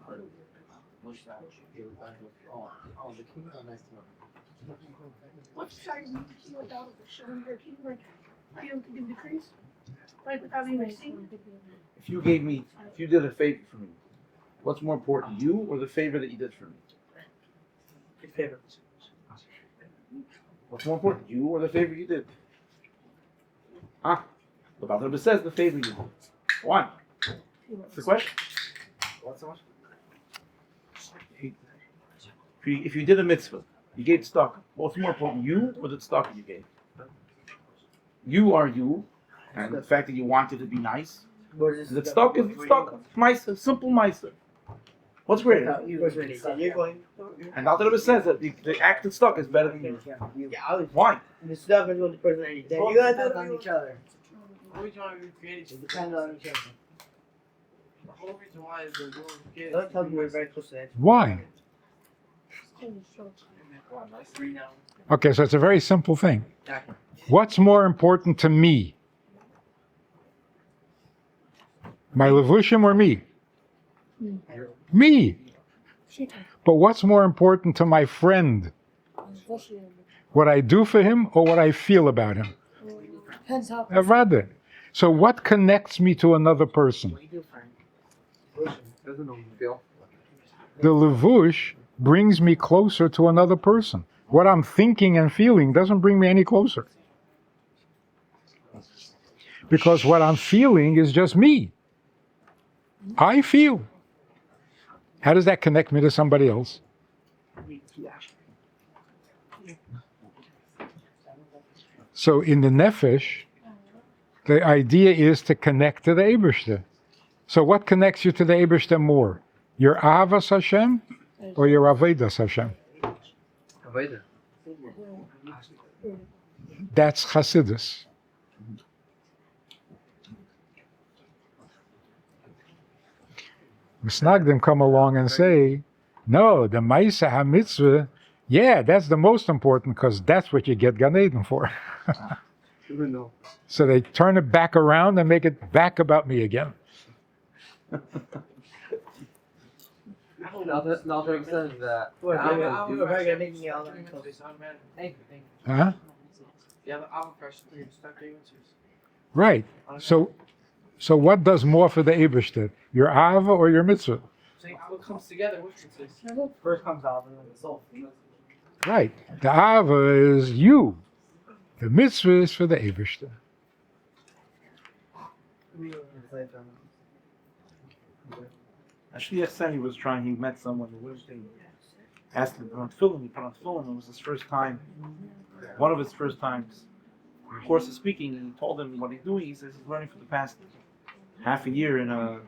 The king are nice to know. What size do you without showing your king, like, feel to give decrease? Like, without even seeing? If you did a favor for me, what's more important, you or the favor that you did for me? Your favorite. What's more important, you or the favor you did? The Alter Rebbe says the favor you did. Why? That's the question. What's so much? If you did a mitzvah, you gave tzedakah. What's more important, you or the tzedakah you gave? You are you, and the fact that you wanted to be nice. The tzedakah is tzedakah. Meiser, simple meiser. What's greater? And Alter Rebbe says that the act of tzedakah is better than you. Why? The stuff is what the person already did. You guys on each other. Every time we created It depends on each other. the whole reason why is the world was created. Don't tell me we're very close to that. Why? Okay, so it's a very simple thing. What's more important to me? My levushim or me? Me. But what's more important to my friend? What I do for him or what I feel about him? Depends how. Rather. So what connects me to another person? Doesn't know feel. The levush brings me closer to another person. What I'm thinking and feeling doesn't bring me any closer. Because what I'm feeling is just me. I feel. How does that connect me to somebody else? So in the nefesh, the idea is to connect to the Eibishter. So what connects you to the Eibishter more? Your Avas Hashem or your Avedas Hashem? Aveda. That's Chassidus. Misnagdim come along and say, no, the Maisa HaMitzvah, yeah, that's the most important because that's what you get Gan Eden for. Even though. So they turn it back around and make it back about me again. Now that says that. Huh? Yeah, the album first. You start doing answers. Right. So what does more for the Eibishter? Your Ava or your Mitzvah? Saying what comes together, which is First comes out and then the soul. Right. The Ava is you. The Mitzvah is for the Eibishter. Actually, he was trying, he met someone who was asked him to put on tefillin. He put on tefillin. It was his first time, one of his first times. In the course of speaking, he told him what he's doing. He says he's learning for the past half a year in a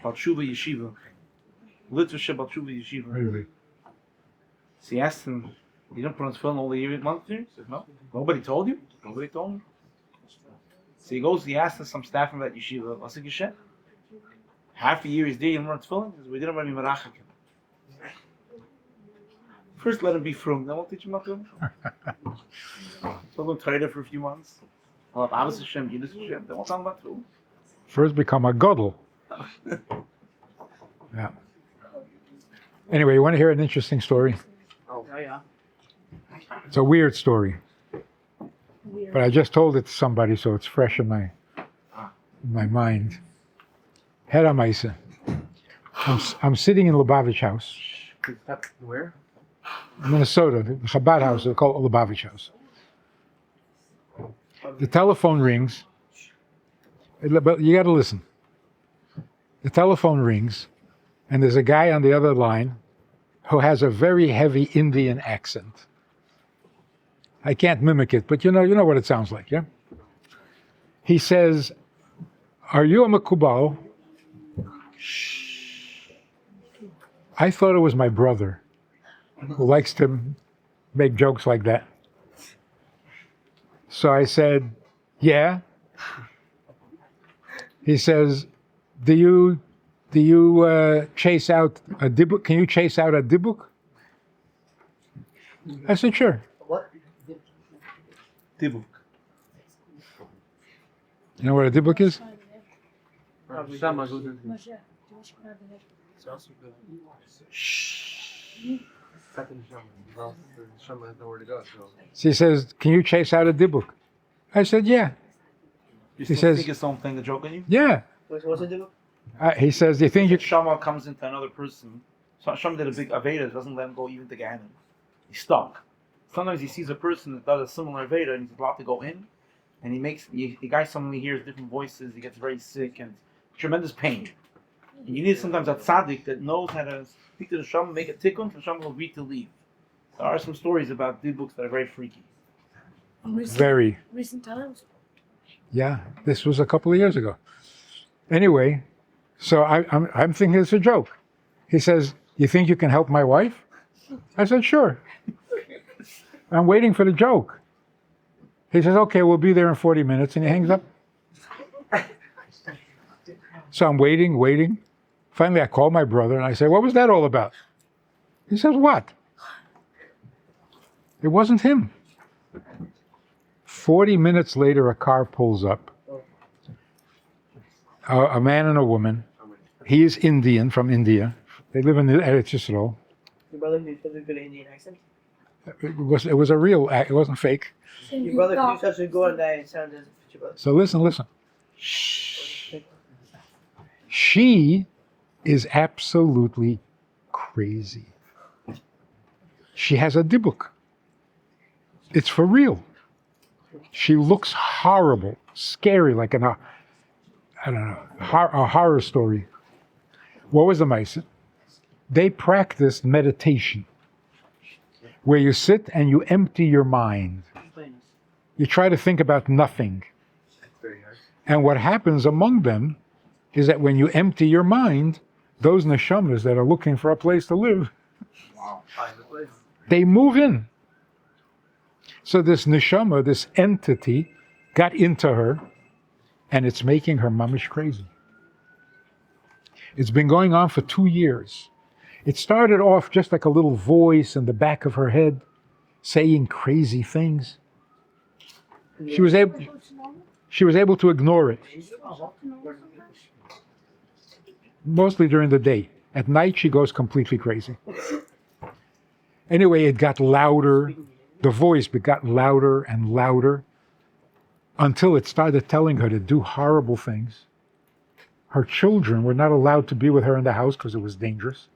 Balshuva yeshiva, literature Balshuva yeshiva. Really? So he asked him, you didn't put on tefillin all the year, month here? He said, no. Nobody told you? Nobody told me. So he goes, he asks some staff from that yeshiva, what's a geshet? Half a year he's there, you learn tefillin? He says, we didn't want to be merachik him. First let him be frum, then we'll teach him tefillin. So we'll try it for a few months. I'll have Abbas Hashem, Yiddish Hashem, then we'll talk about tefillin. First become a gadol. Yeah. Anyway, you want to hear an interesting story? Oh yeah. It's a weird story. But I just told it to somebody, so it's fresh in my mind. Hera Maisa. I'm sitting in Lubavitch house, Where? Minnesota, the Chabad house, they call it Lubavitch house. The telephone rings, but you got to listen. The telephone rings, and there's a guy on the other line who has a very heavy Indian accent. I can't mimic it, but you know what it sounds like, yeah? He says, "Are you a Makubal?" I thought it was my brother who likes to make jokes like that. So I said, "Yeah." He says, "Do you chase out a dibuk? Can you chase out a dibuk?" I said, "Sure." What? Tibuk. You know what a dibuk is? Shama goes into it's also good. Second Shama. Well, the Shama has nowhere to go, so. So he says, "Can you chase out a dibuk?" I said, "Yeah." You He still says- think it's some playing the joke on you? "Yeah." What's it do? He says, "Do you think you?" Shama comes into another person. So Shama did a big Aveda, doesn't let him go even to Gehenna. He's stuck. Sometimes he sees a person that does a similar Aveda and he's about to go in, and the guy suddenly hears different voices, he gets very sick and tremendous pain. And you need sometimes a tzaddik that knows how to speak to the Shama, make a tikkun, the Shama will agree to leave. There are some stories about dibbuks that are very freaky. Very. Recent times. Yeah, this was a couple of years ago. Anyway, so I'm thinking it's a joke. He says, "You think you can help my wife?" I said, "Sure." I'm waiting for the joke. He says, "Okay, we'll be there in 40 minutes," and he hangs up. So I'm waiting. Finally, I call my brother and I say, "What was that all about?" He says, "What?" It wasn't him. 40 minutes later, a car pulls up. A man and a woman. He is Indian, from India. They live in Eretz Yisrael. Your brother who has a good Indian accent? It was a real act. It wasn't fake. Your brother who such a good that it sounds as if it's your brother. So listen. She is absolutely crazy. She has a dibuk. It's for real. She looks horrible, scary, like a horror story. What was the Maisa? They practiced meditation, where you sit and you empty your mind. You try to think about nothing. Very hard. And what happens among them is that when you empty your mind, those neshamas that are looking for a place to live, Find the place. they move in. So this neshama, this entity, got into her, and it's making her mamish crazy. It's been going on for 2 years. It started off just like a little voice in the back of her head, saying crazy things. She was able to ignore it, mostly during the day. At night, she goes completely crazy. Anyway, it got louder. The voice got louder and louder until it started telling her to do horrible things. Her children were not allowed to be with her in the house because it was dangerous.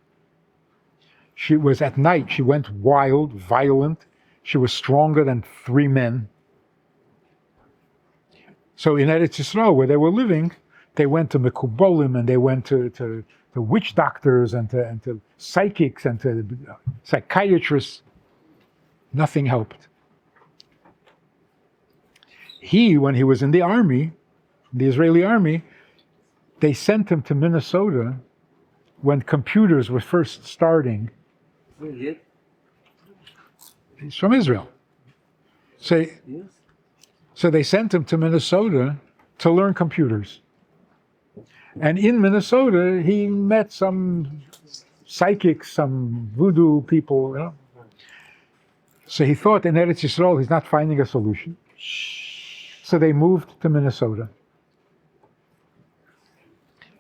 She was, at night, she went wild, violent. She was stronger than 3 men. So in Eretz Yisrael, where they were living, they went to Mekubolim, and they went to witch doctors and to psychics and to psychiatrists. Nothing helped. When he was in the army, the Israeli army, they sent him to Minnesota when computers were first starting. He's from Israel. So they sent him to Minnesota to learn computers. And in Minnesota, he met some psychics, some voodoo people, you know. So he thought in Eretz Yisrael he's not finding a solution. So they moved to Minnesota.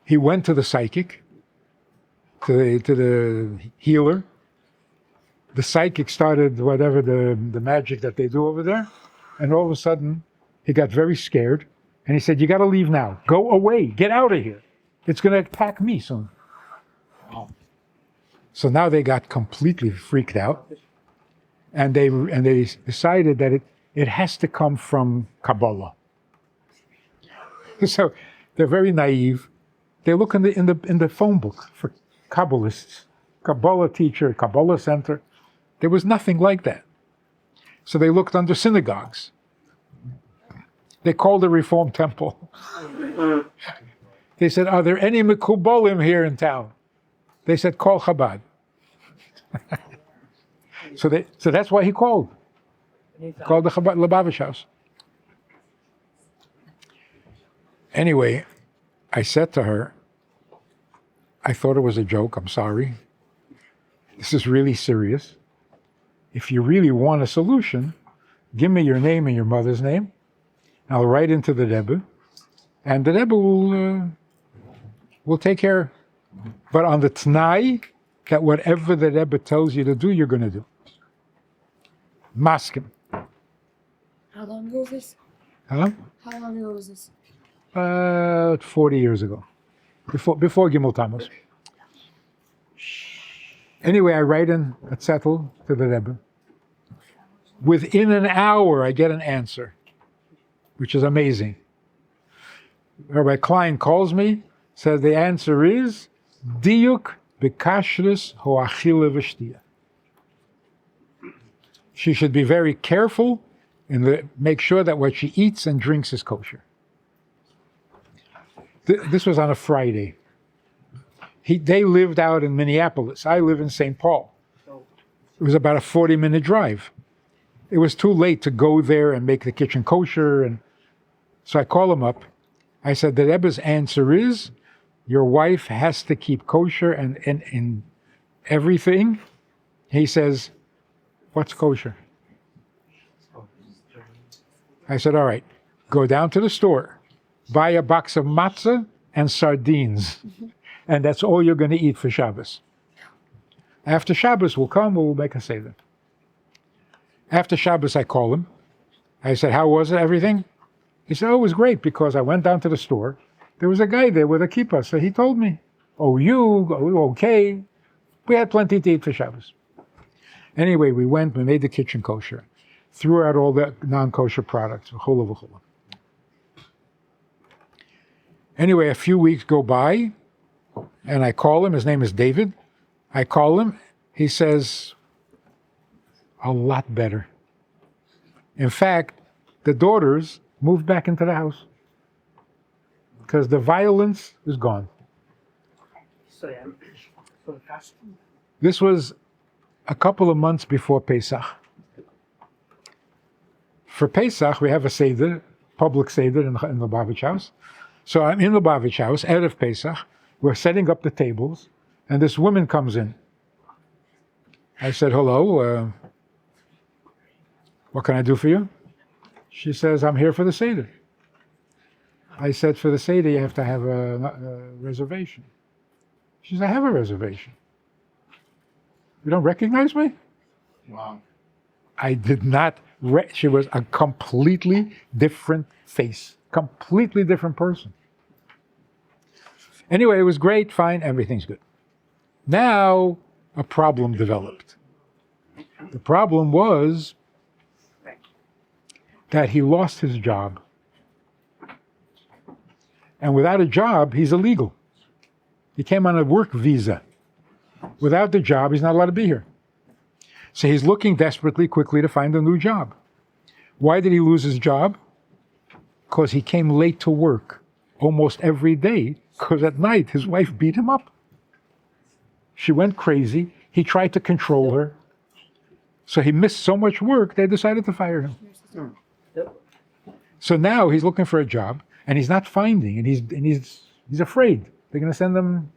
He went to the psychic, to the healer. The psychic started whatever the magic that they do over there. And all of a sudden, he got very scared. And he said, you got to leave now. Go away. Get out of here. It's going to attack me soon. So now they got completely freaked out. And they decided that it has to come from Kabbalah. So they're very naive. They look in the phone book for Kabbalists, Kabbalah teacher, Kabbalah center. There was nothing like that. So they looked under synagogues. They called the Reform Temple. They said, are there any Mekubalim here in town? They said, call Chabad. So that's why he called. Called the Chabad Lubavitch house. Anyway, I said to her, I thought it was a joke, I'm sorry. This is really serious. If you really want a solution, give me your name and your mother's name. I'll write into the Rebbe, and the Rebbe will take care. But on the t'nai, that whatever the Rebbe tells you to do, you're going to do. Maskim. How long ago was this? Huh? How long ago was this? 40 years ago, before Gimel Tammuz. Anyway, I write in a zettel to the Rebbe. Within an hour, I get an answer, which is amazing. Rabbi Klein calls me, says the answer is Diuk b'kashrus ho'achile v'shtiya. She should be very careful and make sure that what she eats and drinks is kosher. This was on a Friday. They lived out in Minneapolis. I live in St. Paul. It was about a 40-minute drive. It was too late to go there and make the kitchen kosher. And so I call him up. I said, the Rebbe's answer is, your wife has to keep kosher and everything. He says, what's kosher? I said, all right, go down to the store, buy a box of matzah and sardines. And that's all you're going to eat for Shabbos. After Shabbos, we'll make a seder. After Shabbos, I call him. I said, how was it, everything? He said, oh, it was great, because I went down to the store. There was a guy there with a kippah, so he told me, okay. We had plenty to eat for Shabbos. Anyway, we made the kitchen kosher, threw out all the non-kosher products, v'chula v'chula. Anyway, a few weeks go by, and I call him. His name is David. I call him. He says, a lot better. In fact, the daughters moved back into the house because the violence is gone. So yeah, so fast. This was a couple of months before Pesach. For Pesach, we have a seder, public seder in the Lubavitch house. So I'm in the Lubavitch house, Erev Pesach. We're setting up the tables, and this woman comes in. I said, hello, what can I do for you? She says, I'm here for the Seder. I said, for the Seder, you have to have a reservation. She says, I have a reservation. You don't recognize me? Wow. I did not, she was a completely different face, completely different person. Anyway, it was great, fine, everything's good. Now, a problem developed. The problem was that he lost his job. And without a job, he's illegal. He came on a work visa. Without the job, he's not allowed to be here. So he's looking desperately, quickly to find a new job. Why did he lose his job? Because he came late to work almost every day, because at night his wife beat him up. She went crazy. He tried to control her. So he missed so much work, they decided to fire him. So now he's looking for a job. and he's not finding, and he's afraid. They're going to send him.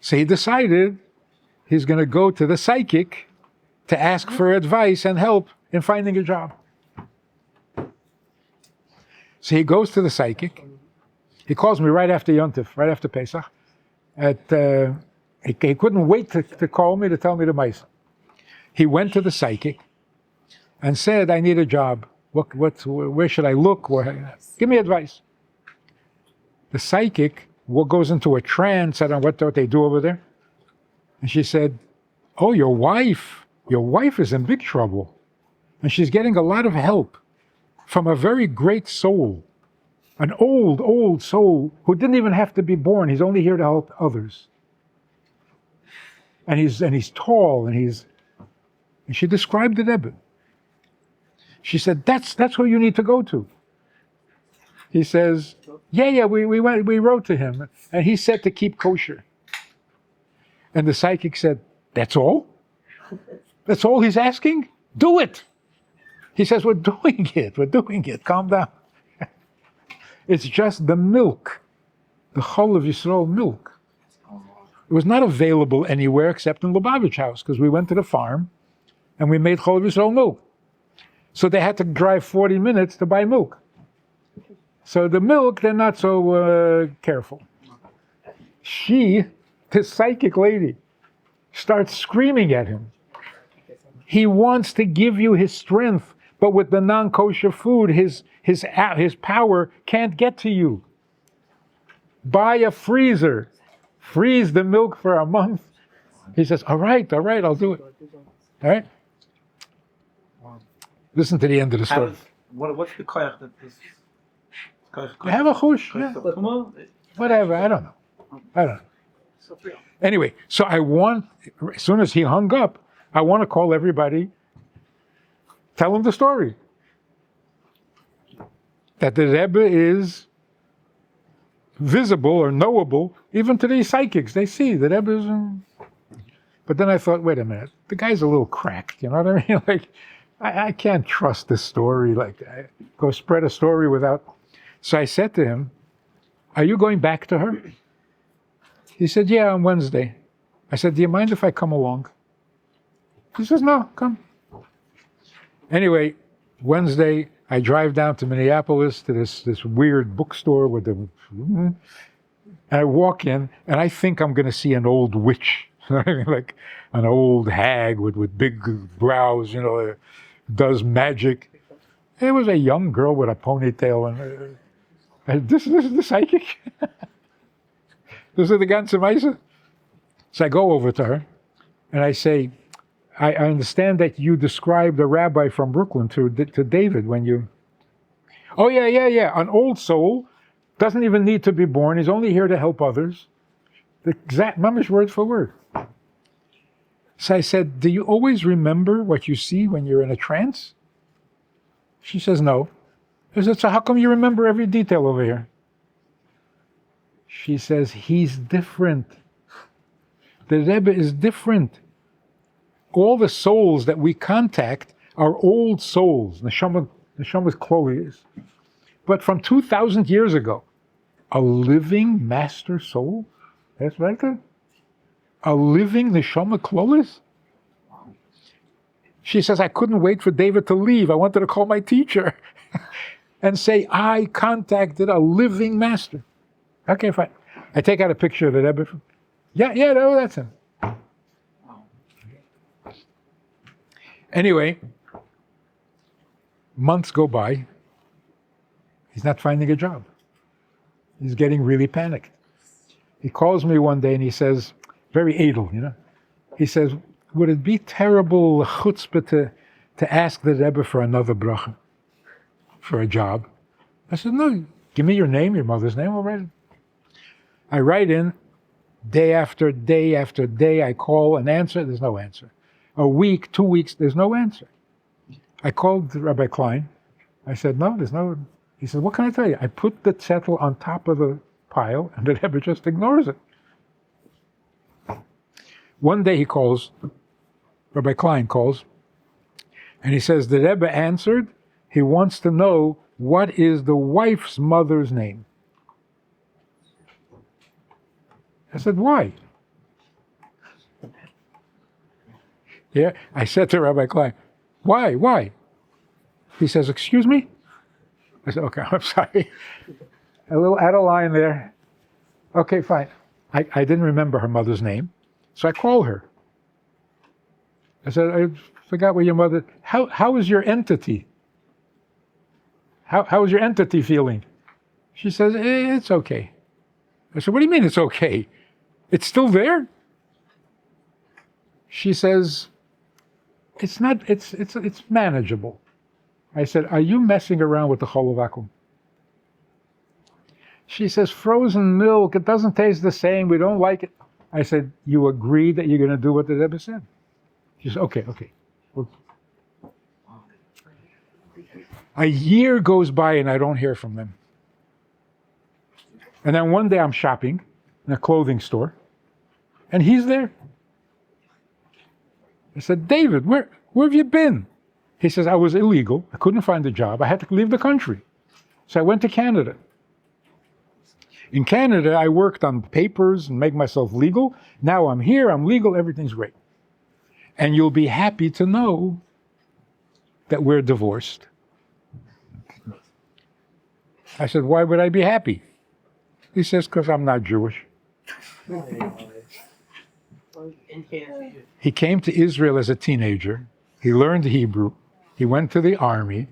So he decided he's going to go to the psychic to ask for advice and help in finding a job. So he goes to the psychic. He calls me right after Yontif, right after Pesach. He couldn't wait to call me to tell me the Maisa. He went to the psychic and said, I need a job. Where should I look? Give me advice. The psychic goes into a trance. I don't know what they do over there. And she said, oh, your wife is in big trouble. And she's getting a lot of help from a very great soul. An old soul who didn't even have to be born. He's only here to help others. And he's tall, and she described the Rebbe. She said, that's who you need to go to. He says, yeah, we wrote to him, and he said to keep kosher. And the psychic said, that's all? That's all he's asking? Do it! He says, we're doing it, calm down. It's just the milk, the Chol of Yisrael milk. It was not available anywhere except in Lubavitch house, because we went to the farm and we made Chol of Yisrael milk. So they had to drive 40 minutes to buy milk. So the milk, they're not so careful. This psychic lady, starts screaming at him. He wants to give you his strength, but with the non-kosher food, his power can't get to you. Buy a freezer. Freeze the milk for a month. He says, all right, I'll do it. All right? Listen to the end of the story. What's the koyach that this? You have a chush? Yeah. Whatever, I don't know. Anyway, so as soon as he hung up, I want to call everybody, tell them the story. That the Rebbe is visible or knowable, even to these psychics. They see the Rebbe is... But then I thought, wait a minute, the guy's a little cracked, you know what I mean? Like, I can't trust this story. Like, go spread a story without... So I said to him, are you going back to her? He said, yeah, on Wednesday. I said, do you mind if I come along? He says, no, come. Anyway, Wednesday, I drive down to Minneapolis to this weird bookstore with and I walk in, and I think I'm going to see an old witch, like an old hag with big brows, does magic. It was a young girl with a ponytail, and this is the psychic. This is the ganze Meise. So I go over to her, and I say, I understand that you described a rabbi from Brooklyn to David when you... Oh, yeah. An old soul doesn't even need to be born. He's only here to help others. The exact mamish word for word. So I said, do you always remember what you see when you're in a trance? She says, no. I said, so how come you remember every detail over here? She says, he's different. The Rebbe is different. All the souls that we contact are old souls. Neshama's klolius. But from 2,000 years ago, a living master soul? That's right there. A living neshama klolius? She says, I couldn't wait for David to leave. I wanted to call my teacher and say, I contacted a living master. Okay, fine. I take out a picture of the Rebbe. Yeah, no, that's him. Anyway, months go by. He's not finding a job. He's getting really panicked. He calls me one day and he says, very edel, He says, would it be terrible chutzpah to ask the Rebbe for another bracha, for a job? I said, no, give me your name, your mother's name, I'll write it. I write in, day after day after day, I call an answer, there's no answer. A week, 2 weeks, there's no answer. I called Rabbi Klein. I said, no, there's no... He said, what can I tell you? I put the zettel on top of the pile, and the Rebbe just ignores it. One day he calls, Rabbi Klein calls, and he says, the Rebbe answered, He wants to know what is the wife's mother's name. I said, why? Yeah, I said to Rabbi Klein, why? He says, excuse me? I said, okay, I'm sorry. A little out of line there. Okay, fine. I didn't remember her mother's name, so I called her. I said, I forgot what your mother, how is your entity? How is your entity feeling? She says, it's okay. I said, what do you mean it's okay? It's still there? She says, it's not, it's manageable. I said, are you messing around with the chol vacuum? She says, frozen milk, it doesn't taste the same, we don't like it. I said, you agree that you're going to do what the Rebbe said? She said, okay. Well, a year goes by and I don't hear from them. And then one day I'm shopping in a clothing store, and he's there. I said, David, where have you been? He says, I was illegal, I couldn't find a job, I had to leave the country. So I went to Canada. In Canada, I worked on papers and make myself legal. Now I'm here, I'm legal, everything's great. And you'll be happy to know that we're divorced. I said, why would I be happy? He says, because I'm not Jewish. He came to Israel as a teenager. He learned Hebrew. He went to the army.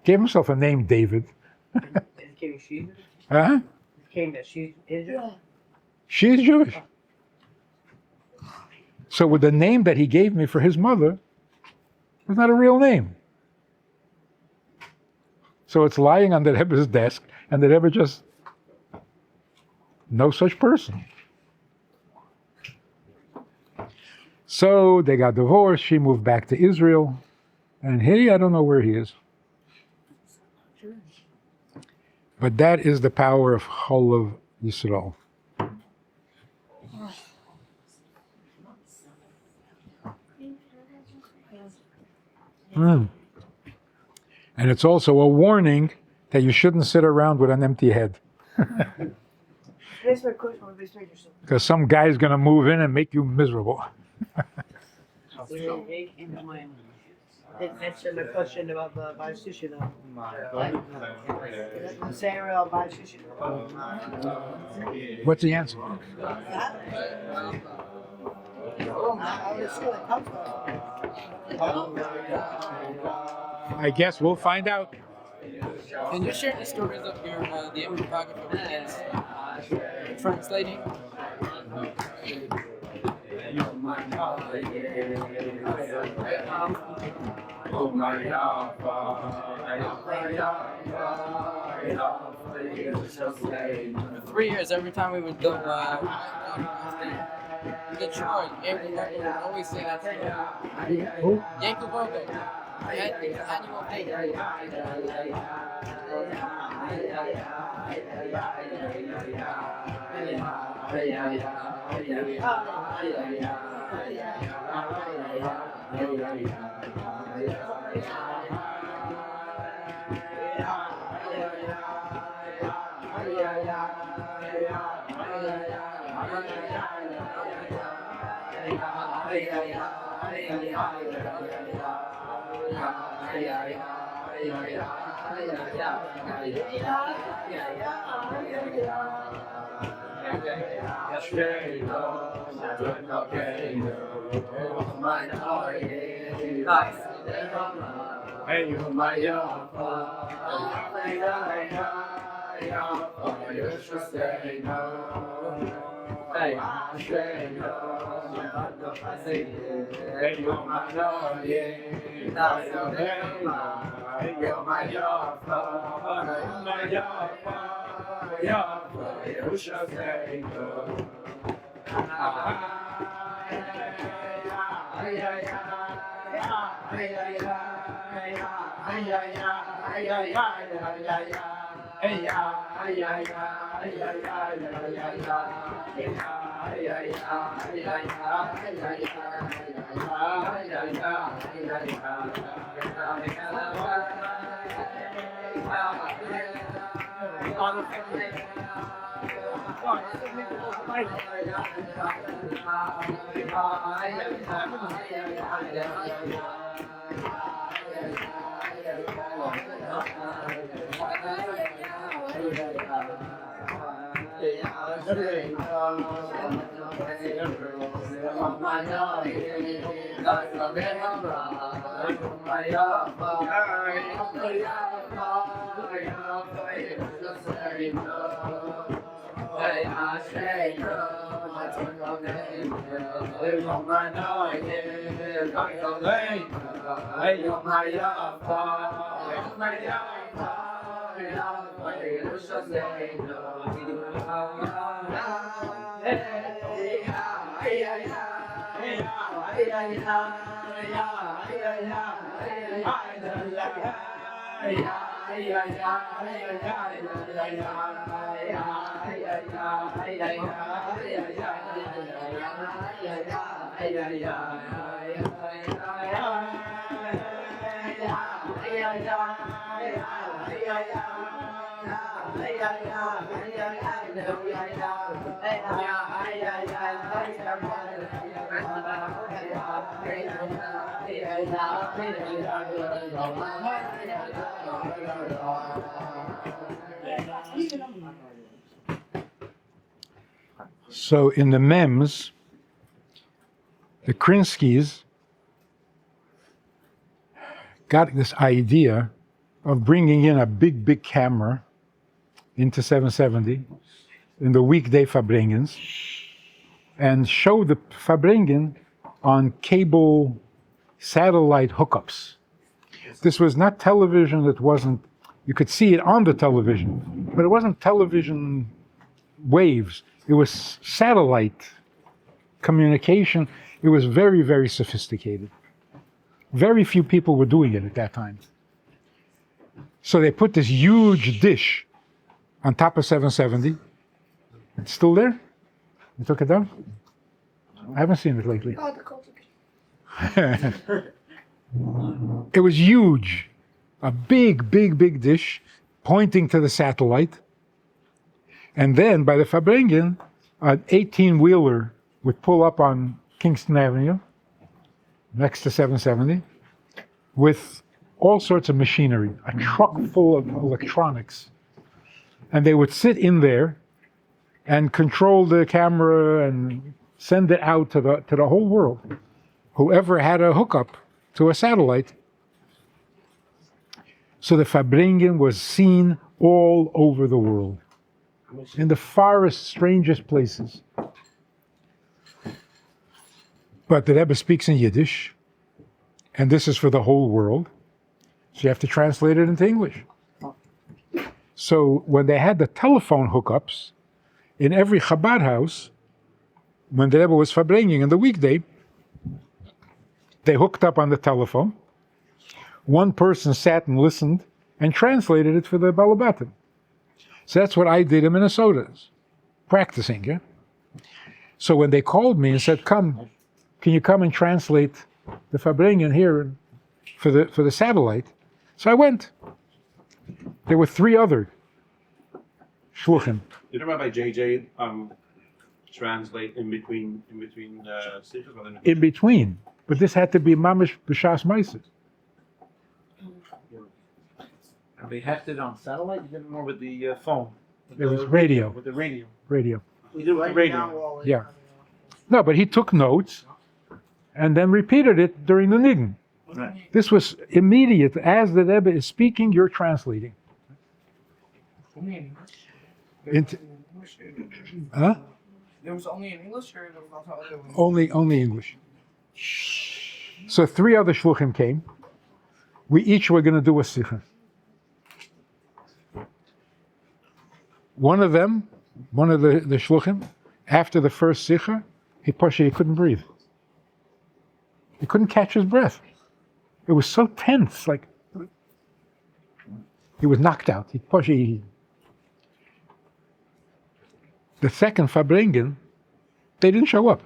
Gave himself a name, David. Huh? She's Israel. She's Jewish. So with the name that he gave me for his mother, it's not a real name. So it's lying on the Rebbe's desk, and the Rebbe just, no such person. So they got divorced, she moved back to Israel, and I don't know where he is. But that is the power of Chol Yisrael. And it's also a warning that you shouldn't sit around with an empty head. Because some guy's going to move in and make you miserable. Answer my question about the buy sushi though. Sarah buy sushi. What's the answer? I guess we'll find out. Can you share the stories of your the apocrypha begins translating? For 3 years, every time we would go Detroit, every would always say that story. Yankel Bogo. Annual thing. So in the MEMS, the Krinskys got this idea of bringing in a big camera into 770 in the weekday Farbrengens and show the Farbrengen on cable satellite hookups. This was not television, it wasn't, you could see it on the television, but it wasn't television waves, it was satellite communication. It was very, very sophisticated. Very few people were doing it at that time. So they put this huge dish on top of 770. It's still there? You took it down? I haven't seen it lately. Oh, the cult. It was huge. A big dish pointing to the satellite. And then by the Farbrengen, an 18-wheeler would pull up on Kingston Avenue, next to 770, with all sorts of machinery, a truck full of electronics. And they would sit in there and control the camera and send it out to the whole world. Whoever had a hookup to a satellite. So the Farbrengen was seen all over the world, in the farthest, strangest places. But the Rebbe speaks in Yiddish, and this is for the whole world, so you have to translate it into English. So when they had the telephone hookups, in every Chabad house, when the Rebbe was Farbrengen on the weekday, they hooked up on the telephone. One person sat and listened and translated it for the Balabatim. So that's what I did in Minnesota, practicing. Yeah? So when they called me and said, "Come, can you come and translate the Farbrengen here for the satellite?" So I went. There were 3 other shluchim. Did Rabbi JJ translate in between sikhs? In between, but this had to be mamish b'shas ma'aser. They hefted on satellite. You did it more with the phone. It was radio. With the radio. Radio. We do right Radio. now while we're Yeah. No, but he took notes and then repeated it during the nigun. Right. This was immediate. As the Rebbe is speaking, you're translating. Into, huh? There was only in English, or there was also other ones? Only English. So 3 other shluchim came. We each were going to do a sikha. One of the shluchim, after the first sikha, he couldn't breathe. He couldn't catch his breath. It was so tense, like he was knocked out. The second Farbrengen, they didn't show up.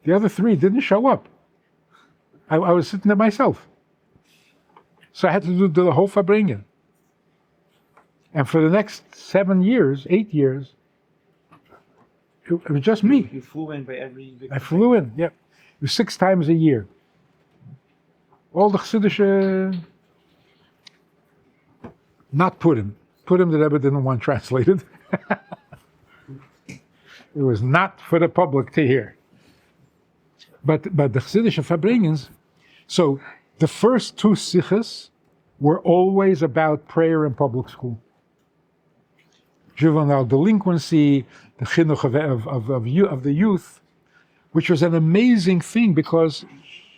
The other 3 didn't show up. I was sitting there myself. So I had to do the whole Farbrengen. And for the next 7 years, 8 years, it was just me. You flew in by every big I flew in, yeah. It was 6 times a year. All the Chassidische, not Purim. Purim the Rebbe didn't want translated. It was not for the public to hear. But the Chassidische Farbrengens, so the first 2 sichos were always about prayer in public school. Juvenile delinquency, the chinuch of the youth, which was an amazing thing because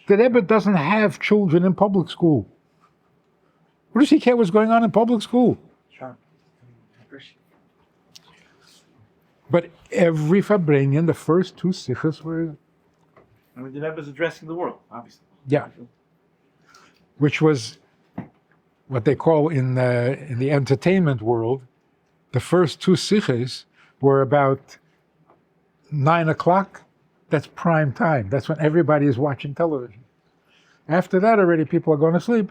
the Rebbe doesn't have children in public school. What does he care what's going on in public school? Sure. But every Farbrengen, the first 2 sichos were, I mean, the Rebbe is addressing the world, obviously. yeah, which was what they call in the entertainment world, the first 2 sichos were about 9 o'clock. That's prime time. That's when everybody is watching television. After that, already people are going to sleep.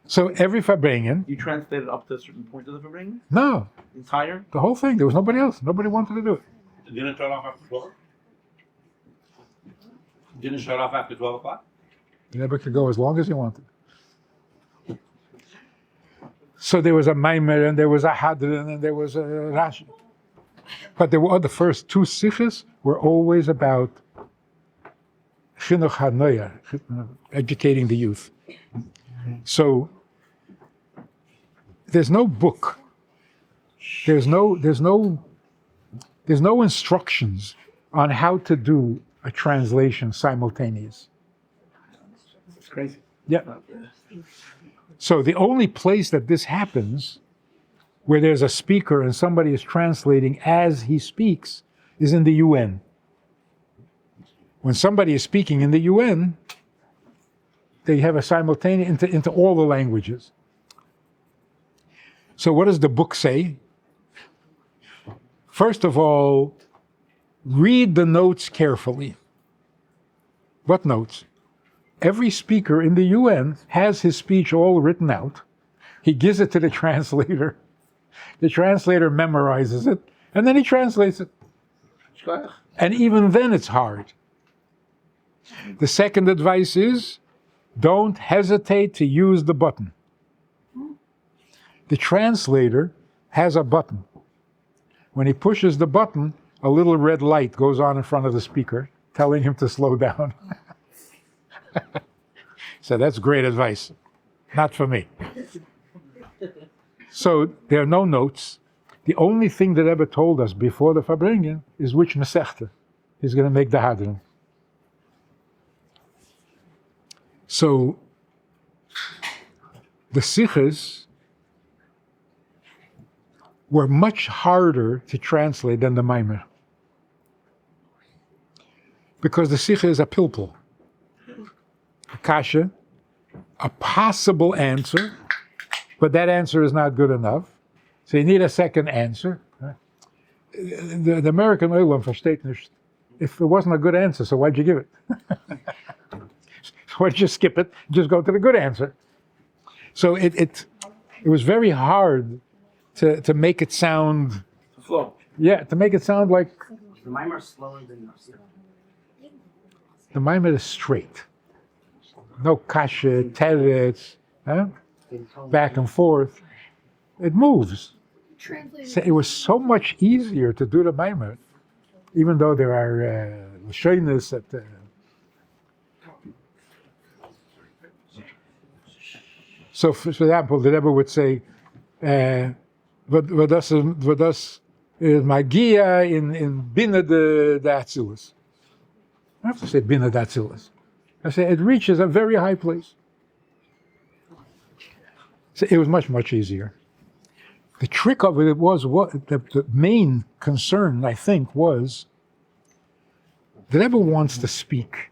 So every Farbrengen. You translated up to a certain point of the Farbrengen? No, Entire? the whole thing. There was nobody else. Nobody wanted to do it. Didn't it shut off after 12? Didn't it shut off after 12 o'clock? The Rebbe could go as long as he wanted. So there was a Maimer, and there was a Hadran, and there was a Rashi. But there were the first 2 sichos were always about chinuch hanoya, educating the youth. So there's no book. There's no instructions on how to do a translation simultaneous. It's crazy. Yeah. So the only place that this happens, where there's a speaker and somebody is translating as he speaks, is in the UN. When somebody is speaking in the UN, they have a simultaneous into all the languages. So what does the book say? First of all, read the notes carefully. What notes? Every speaker in the UN has his speech all written out. He gives it to the translator. The translator memorizes it, and then he translates it. And even then it's hard. The second advice is, don't hesitate to use the button. The translator has a button. When he pushes the button, a little red light goes on in front of the speaker, telling him to slow down. So that's great advice. Not for me. So there are no notes. The only thing that Rebbe told us before the Farbrengen is which Masechta he's going to make the Hadran. So the Sichos were much harder to translate than the Maimer. Because the Sicha is a pilpul. A kasha, a possible answer, but that answer is not good enough. So you need a second answer. The American Olam versteht nicht. If it wasn't a good answer, so why'd you give it? Why'd you skip it? Just go to the good answer. So it was very hard to make it sound. Flow. Yeah, to make it sound like. The Maimer slower than Nafsir. The Maimer is straight. No kasha, teretz, back and forth. It moves. So it was so much easier to do the Maimer, even though there are lashonos that. So, for example, the Rebbe would say, "What does magia in bina de Atzilus?" I have to say bina de Atzilus. I say it reaches a very high place. So it was much easier. The trick of it was what the main concern, I think, was the Rebbe wants to speak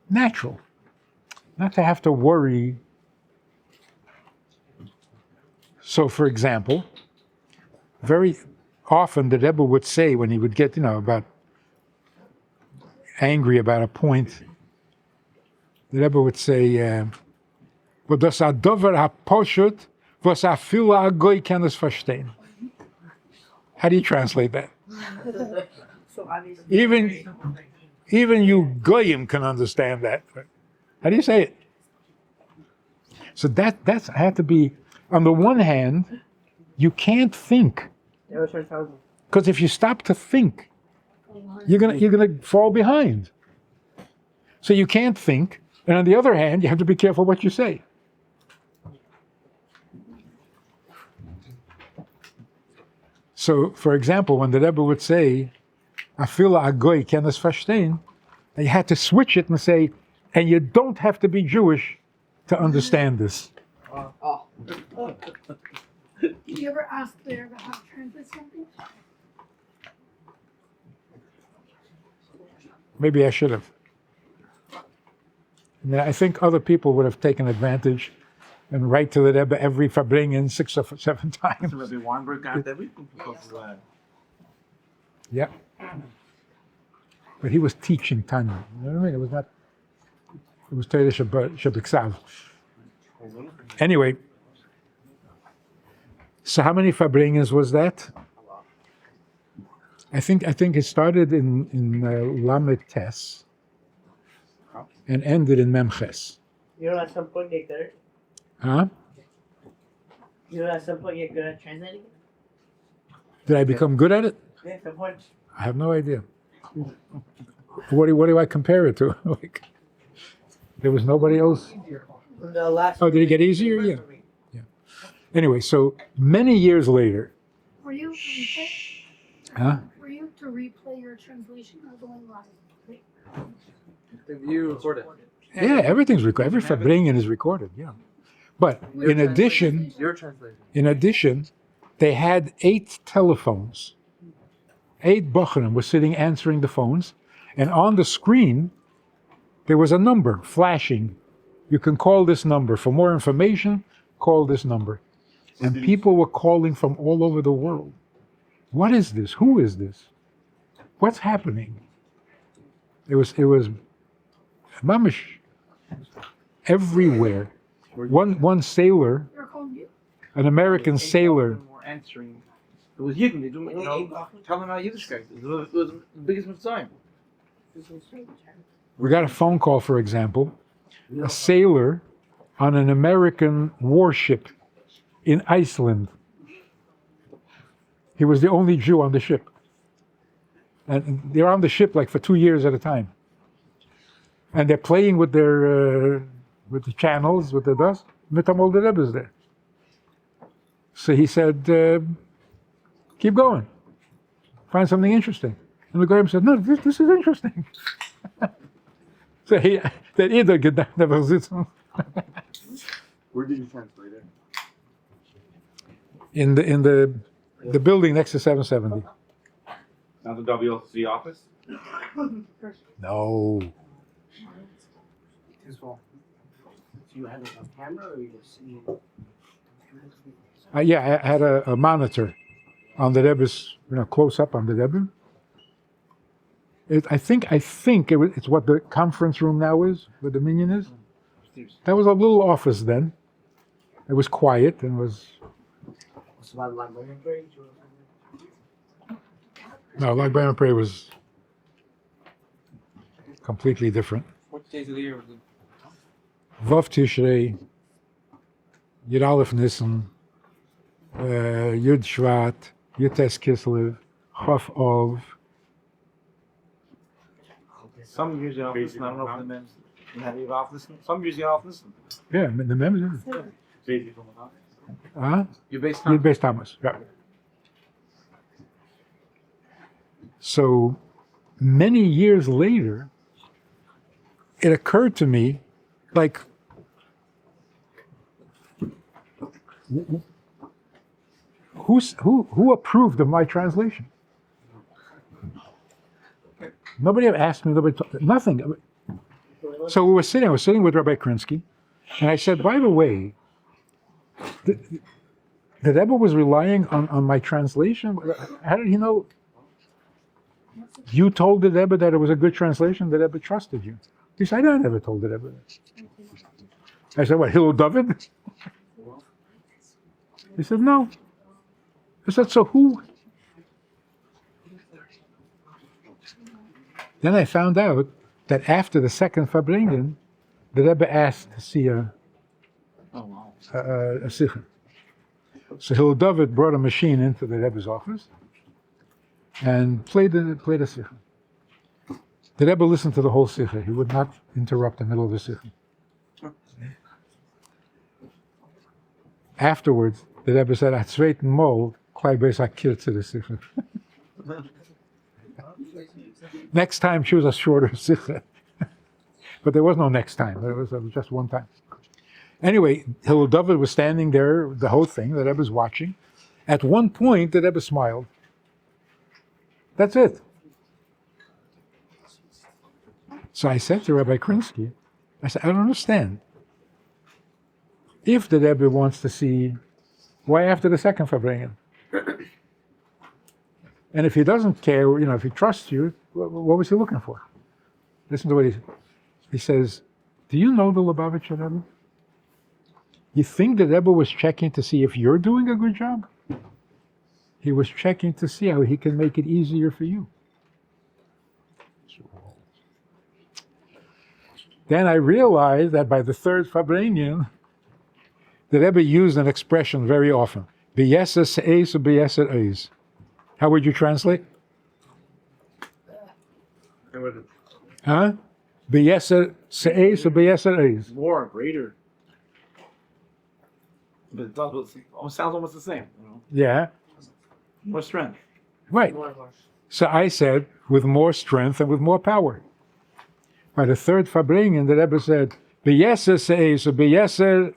natural, not to have to worry. So, for example, very often the Rebbe would say when he would get, about angry about a point, the Rebbe would say, wo das a dover a poshut, was a fila a goy kann es verstehen. How do you translate that? So obviously. Even you goyim can understand that. How do you say it? So that's had to be, on the one hand, you can't think. Because if you stop to think, you're gonna fall behind. So you can't think, and on the other hand, you have to be careful what you say. So, for example, when the Rebbe would say, "Afila agoy ken es verstehen," you had to switch it and say, "And you don't have to be Jewish to understand this." Did you ever ask the Rebbe how to translate something? Maybe I should have. And I think other people would have taken advantage and write to the Rebbe every Farbrengen 6 or 7 times. Rabbi Weinberg got everything because of that. Yeah. But he was teaching Tanya. You know what I mean? It was not. It was Torah Shabbat. Anyway. So how many Farbrengens was that? I think it started in Lamed Tes and ended in Memches. You know, at some point get good. Huh? You know, at some point get good at translating. Did I become good at it? Yeah, at some point. I have no idea. What do I compare it to? Like, there was nobody else. From the last. Oh, did it get easier? Yeah. Anyway, so many years later. Were you to replay? Huh? Were you to replay your translation or going live? You recorded. Yeah, everything's recorded. Every Farbrengen is recorded. Yeah, but in addition, Your translation. they had 8 telephones. 8 bochanim were sitting answering the phones, and on the screen there was a number flashing. You can call this number for more information. Call this number. And people were calling from all over the world. What is this? Who is this? What's happening? It was mamish everywhere. One sailor, They're calling you. an American sailor. Were answering. It was Yidden. They do, telling about Yiddish guys. It was the biggest time. We got a phone call, for example, a sailor on an American warship in Iceland. He was the only Jew on the ship. And they're on the ship like for 2 years at a time. And they're playing with their, with the channels, with the dust. Mitamol the Rebbe is there. So he said, keep going. Find something interesting. And the Goyim said, no, this is interesting. So he, that either never sitzen. Where did you translate it? In the building next to 770. Not the WLC office? No. So you had a camera or you were sitting? Yeah, I had a monitor on the Rebbe's, close up on the Rebbe. I think it's what the conference room now is, where the minyan is. That was a little office then. It was quiet and was. Was about librarian break or No, like Baron Prey was completely different. What days of the year was it? Vav Tishrei, Yud Aleph Nisan, Yud Shvat, Yud Tes Kislev, Chaf Ov. Some years you don't listen. I don't know if the men have you off listen. Some years you off listen. Yeah, the members. Huh? You're based Yud Beis Tammuz. Yeah. So many years later, it occurred to me, like, who approved of my translation? Nobody ever asked me. Nothing. So I was sitting with Rabbi Krinsky, and I said, by the way, the Rebbe was relying on my translation. How did he know? You told the Rebbe that it was a good translation. The Rebbe trusted you. He said, I never told the Rebbe that. I said, what, Hillel David? He said, no. I said, so who? Then I found out that after the second Farbrengen, the Rebbe asked to see a sikha. So Hillel David brought a machine into the Rebbe's office and played a sikha. The Rebbe listened to the whole sikha. He would not interrupt the middle of the sikha. Afterwards, the Rebbe said, "At zweiten Mol, klei beis akir to the sikha." Next time, choose a shorter sikha. But there was no next time. It was just one time. Anyway, Hillel David was standing there, the whole thing, the Rebbe was watching. At one point, the Rebbe smiled. That's it. So I said to Rabbi Krinsky, I said, I don't understand. If the Rebbe wants to see, why after the second Farbrengen? And if he doesn't care, if he trusts you, what was he looking for? Listen to what he says. Do you know the Lubavitcher Rebbe? You think the Rebbe was checking to see if you're doing a good job? He was checking to see how he can make it easier for you. Then I realized that by the third Farbrengen, the Rebbe used an expression very often. B'yeser se'ez or b'yeser eis. How would you translate? Huh? B'yeser se'ez or b'yeser eis. More, greater. But it sounds almost the same. Yeah. More strength. Right. So I said, with more strength and with more power. By the third Farbrengen, the Rebbe said, B'yeser se'ez or b'yeser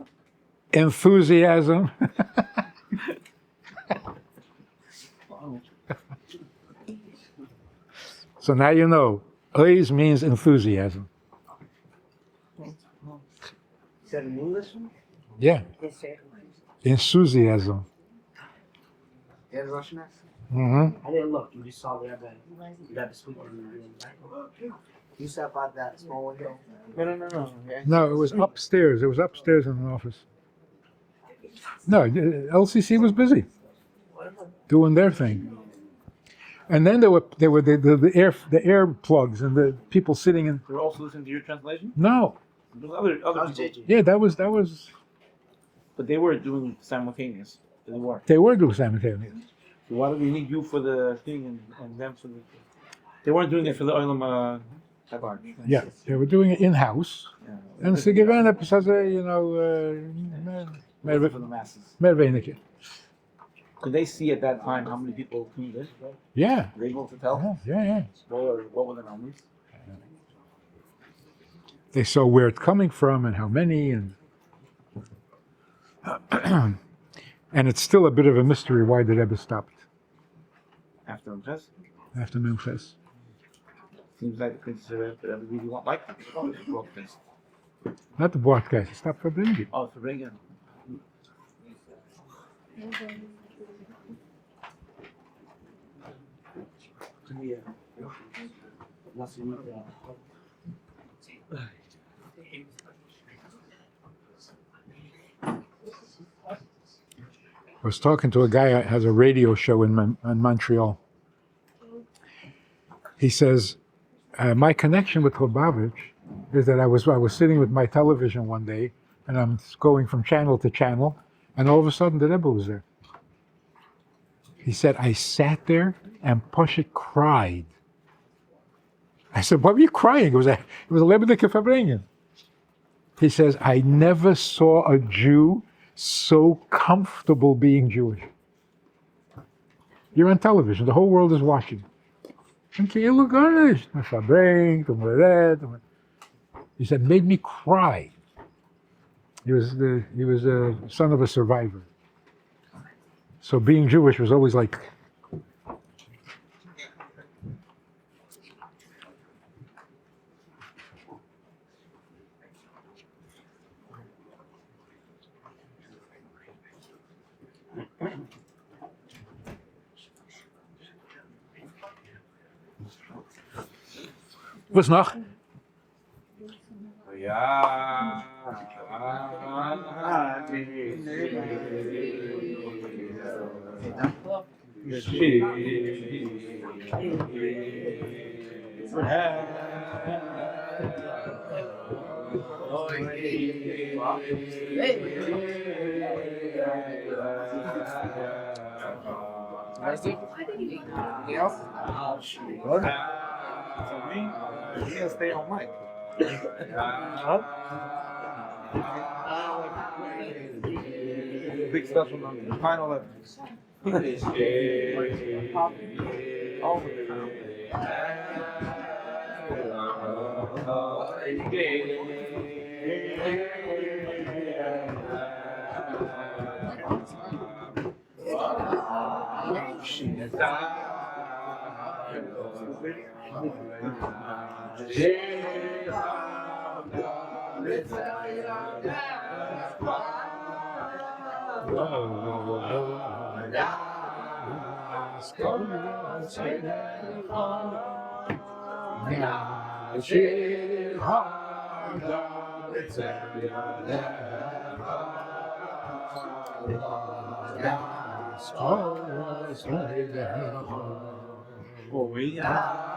enthusiasm. So now you know, eis means enthusiasm. Is that in English? Yeah. Enthusiasm. Yeah, Russian accent? Mm-hmm. I didn't look. You just saw the Rebbe speaking. You said about that small window? No. No, it was upstairs. It was upstairs in the office. No, LCC was busy doing their thing. And then there were the air plugs and the people sitting in. They're also listening to your translation? No. There's other people. Yeah, that was. But they were doing simultaneous. They were doing simultaneous. So why do we need you for the thing and them for the? They weren't doing it for the Olam Tabar. Yeah, they were doing it in house. Yeah. En ze gewinnen precies, For the masses. meer weinig. Could they see at that time how many people tuned in? Yeah. Were they able to tell? Yeah. What were the numbers? They saw where it's coming from and how many, and and it's still a bit of a mystery why the Rebbe stopped After Memphis? after Memphis. Seems like the Rebbe really won't like the broadcast. Not the broadcast, he stopped for Farbrengen. Oh, Farbrengen. Yeah. I was talking to a guy who has a radio show in Montreal. He says, my connection with Lubavitch is that I was sitting with my television one day, and I'm going from channel to channel, and all of a sudden the Rebbe was there. He said, I sat there and Poshet cried. I said, why were you crying? It was a Lebedeke Farbrengen. He says, I never saw a Jew so comfortable being Jewish. You're on television, the whole world is watching. He said, made me cry. He was a son of a survivor. So being Jewish was always like. Was noch? Ja. That's it. Anything else? What? So me? You gotta stay on mic. Huh? Big stuff on the final level. All the time. Oh, yeah.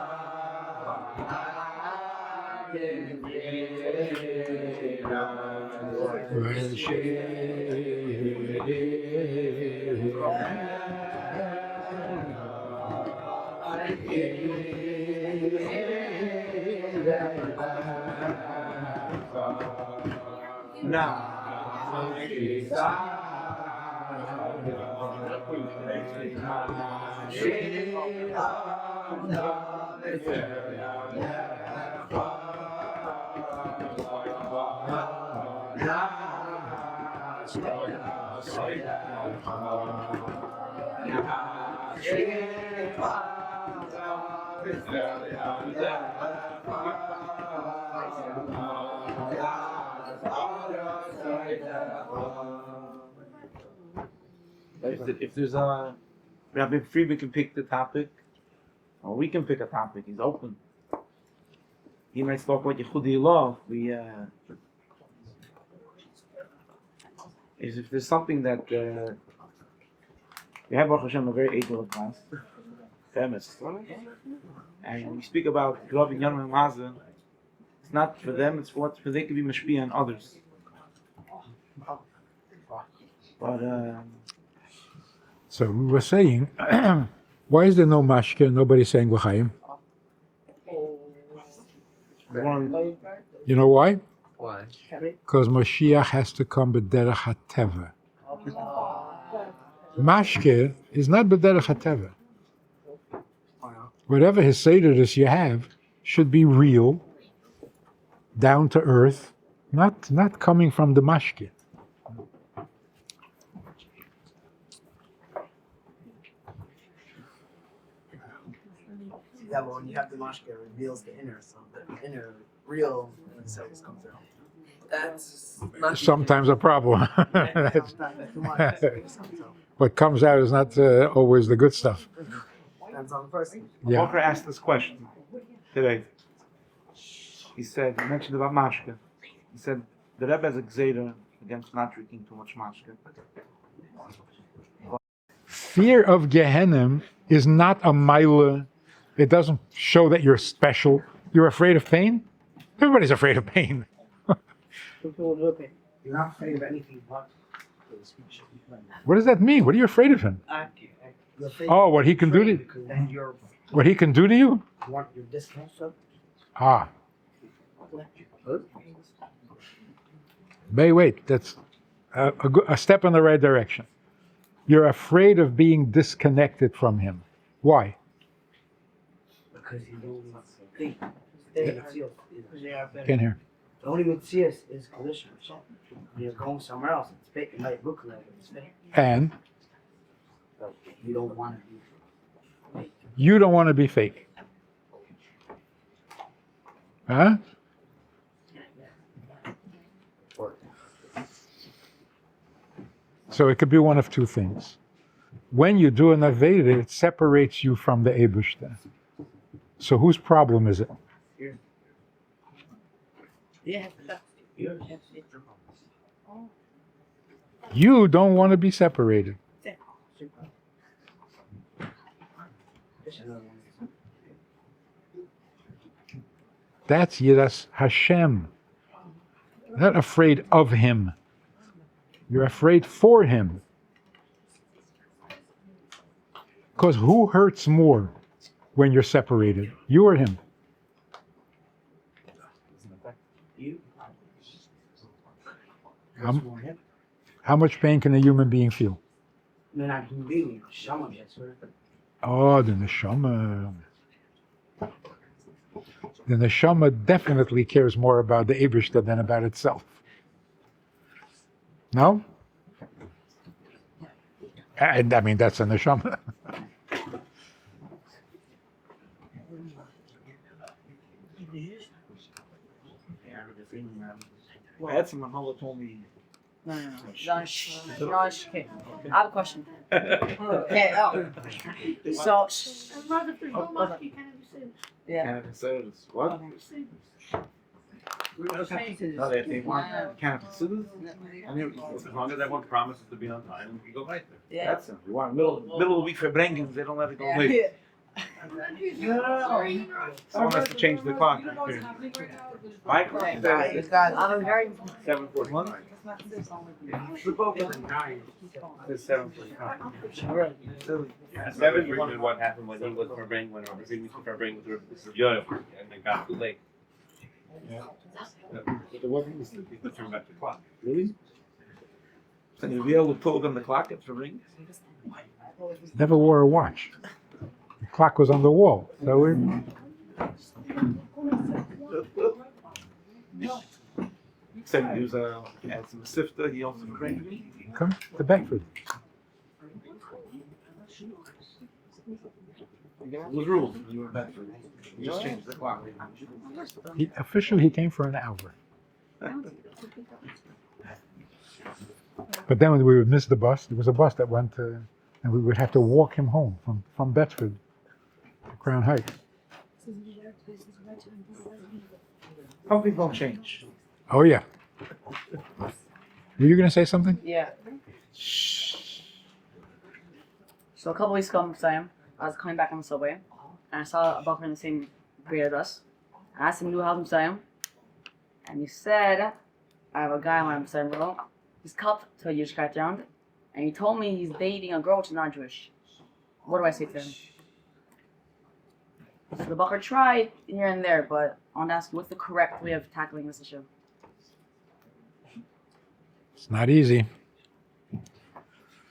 If there's a Rabbi Friedman can pick the topic, or we can pick a topic. He's open. He might talk about Yehudi law. If there's something that we have Baruch Hashem a very able class, famous, and we speak about loving Yom and Mazen. It's not for them; it's for they can be mashpia on others. But so we were saying, why is there no mashke? Nobody's saying l'chaim. You know why? Why? Because Mashiach has to come b'derech hateva. Mashke is not b'derech hateva. Whatever Hasidus you have should be real, down to earth, not coming from the mashke. Yeah, but when you have the mashke, it reveals the inner, so the inner real selves come through. That's not Sometimes a problem. sometimes too much. What comes out is not always the good stuff. Depends on the person. Yeah. Walker asked this question today. He said, he mentioned about mashke. He said, the Rebbe has a gzeda against not drinking too much mashke. Fear of Gehenna is not a mila. It doesn't show that you're special. You're afraid of pain? Everybody's afraid of pain. You're not afraid of anything but What does that mean? What are you afraid of him? you're afraid Oh, what he can do to you? because then you're What he can do to you? you're disconnected. Ah. Wait, that's a step in the right direction. You're afraid of being disconnected from him. Why? Because you don't think. They are better. Can't hear. The only Mitzias is condition. When you're going somewhere else, it's fake. It might look like it's fake. And But you don't want to be fake. you don't want to be fake. Huh? So it could be one of two things. When you do an Aveda, it separates you from the Eibishter. So whose problem is it? Yeah. You don't want to be separated. That's Yiras Hashem. Not afraid of him. You're afraid for him. Because who hurts more when you're separated? You or him? You? How much pain can a human being feel? They're not human beings. Shama gets hurt. Oh, the neshama. The neshama definitely cares more about the Eibishter than about itself. No? And I mean, that's a neshama. I had some Mahalo told me. No. Okay. I have a question. Okay. Oh. So. And rather if there's no luck, you can't have decisions. Yeah. Canada says what? Okay. No, they want Canada citizens. I mean, As long as everyone promises to be on time, we go right there. Yeah. that's it. We want middle of the week for Farbrengen. They don't let it go late. Yeah. Someone has to change the clock. My clock Okay. says I'm very. 7:41. Flip over. It's 7:45. Silly. At 7, you wondered what happened when he was Farbrengen, when Rabbi Friedman was Farbrengen with Rabbi, and it got too late. It wasn't. He turned back the clock. Really? So you'll be able to pull on the clock at Farbrengen? Never wore a watch. The clock was on the wall. So we Said he was had some sifter. He owns some grain. come to Bedford. It was rules. You were Bedford. You just changed the clock. Officially, he came for an hour. But then when we would miss the bus, there was a bus that went to, and we would have to walk him home from Bedford to Crown Heights. Some things don't change. Oh, yeah. Were you going to say something? Yeah. So a couple weeks ago, Sam, I was coming back on the subway, and I saw a bucker in the same grade as us. I asked him to help him Sam, and he said, I have a guy when I'm Sam Riddle. He's cupped to a Jewish guy around, and he told me he's dating a girl which is not Jewish. What do I say to him? So the bucker tried here and there, but I want to ask you, what's the correct way of tackling this issue? It's not easy.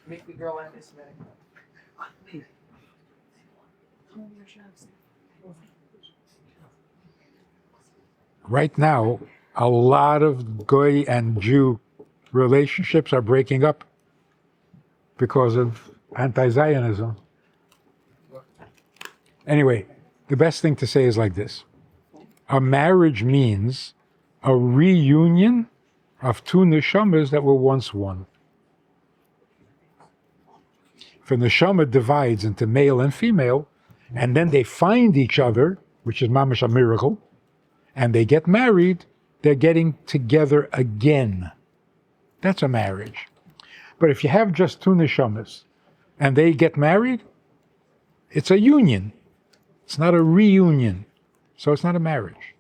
Make the girl anti-Semitic. Right now, a lot of Goy and Jew relationships are breaking up because of anti-Zionism. Anyway, the best thing to say is like this. A marriage means a reunion of two neshamas that were once one. If a neshama divides into male and female, and then they find each other, which is mamash a miracle, and they get married, they're getting together again. That's a marriage. But if you have just two neshamas, and they get married, it's a union. It's not a reunion. So it's not a marriage.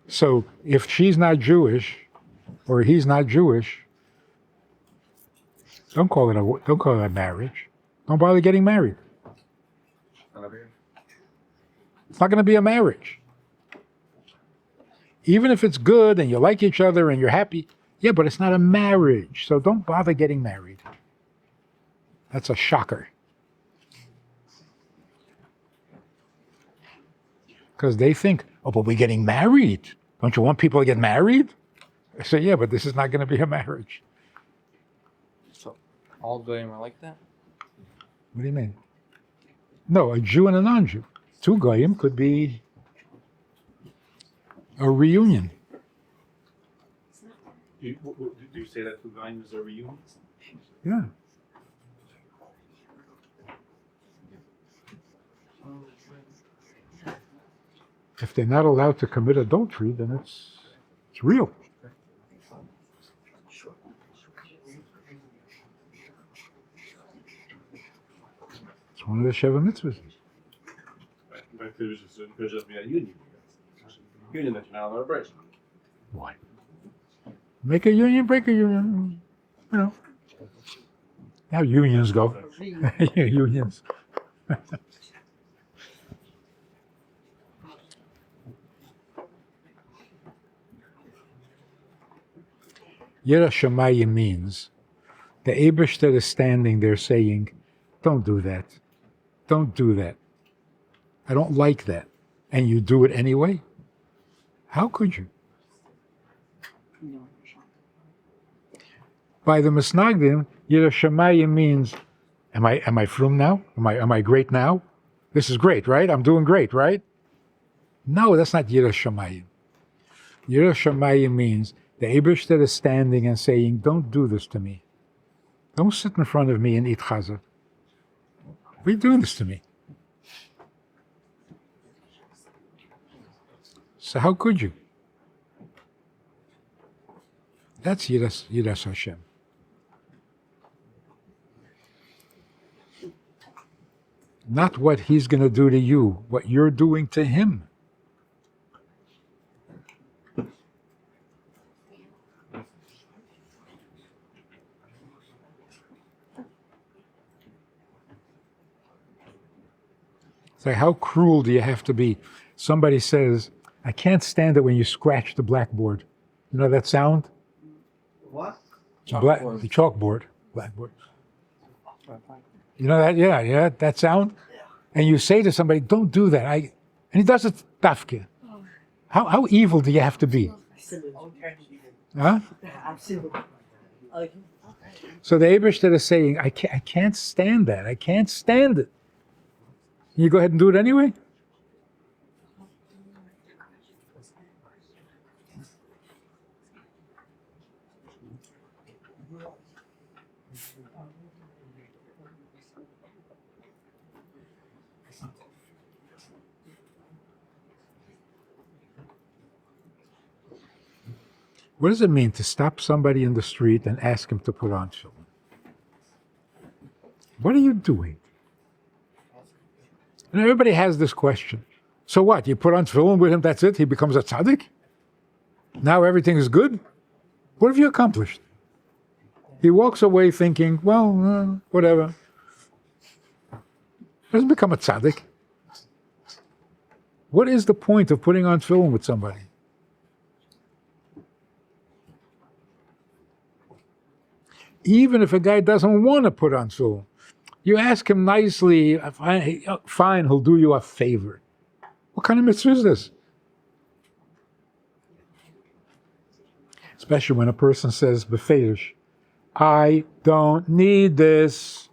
So if she's not Jewish, or he's not Jewish, don't call it a marriage. Don't bother getting married. It's not going to be a marriage. Even if it's good and you like each other and you're happy, yeah, but it's not a marriage. So don't bother getting married. That's a shocker. Because they think, oh, but we're getting married. Don't you want people to get married? I say, yeah, but this is not going to be a marriage. All goyim are like that? What do you mean? No, a Jew and a non-Jew. Two goyim could be a reunion. Do you say that two guys is a reunion? Yeah. If they're not allowed to commit adultery, then it's real. one of the Sheva mitzvahs. But it could just be a union. Union that you're not allowed to break. Why? Make a union, break a union. You know. How unions go. Unions. Yira Shamayim means the Eibishter is standing there saying, don't do that. Don't do that. I don't like that. And you do it anyway? How could you? By the Misnagdim, Yira Shamayim means, am I from now? Am I great now? This is great, right? I'm doing great, right? No, that's not Yira Shamayim. Yira Shamayim means the Eibishter is standing and saying, don't do this to me. Don't sit in front of me and eat chazah. Why are you doing this to me? So how could you? That's Yiras Hashem. Not what he's going to do to you, what you're doing to him. It's like, how cruel do you have to be? Somebody says, I can't stand it when you scratch the blackboard. You know that sound? What? The chalkboard. Blackboard. You know that? Yeah, that sound? And you say to somebody, don't do that. And he does it tafke. How evil do you have to be? Huh? So the Eibishter is saying, I can't stand that. I can't stand it. You go ahead and do it anyway? What does it mean to stop somebody in the street and ask him to put on tefillin? What are you doing? And everybody has this question. So what? You put on tefillin with him, that's it? He becomes a tzaddik? Now everything is good? What have you accomplished? He walks away thinking, well, whatever. Doesn't become a tzaddik. What is the point of putting on tefillin with somebody? Even if a guy doesn't want to put on tefillin, you ask him nicely, fine, he'll do you a favor. What kind of mitzvah is this? Especially when a person says, befeidish, I don't need this.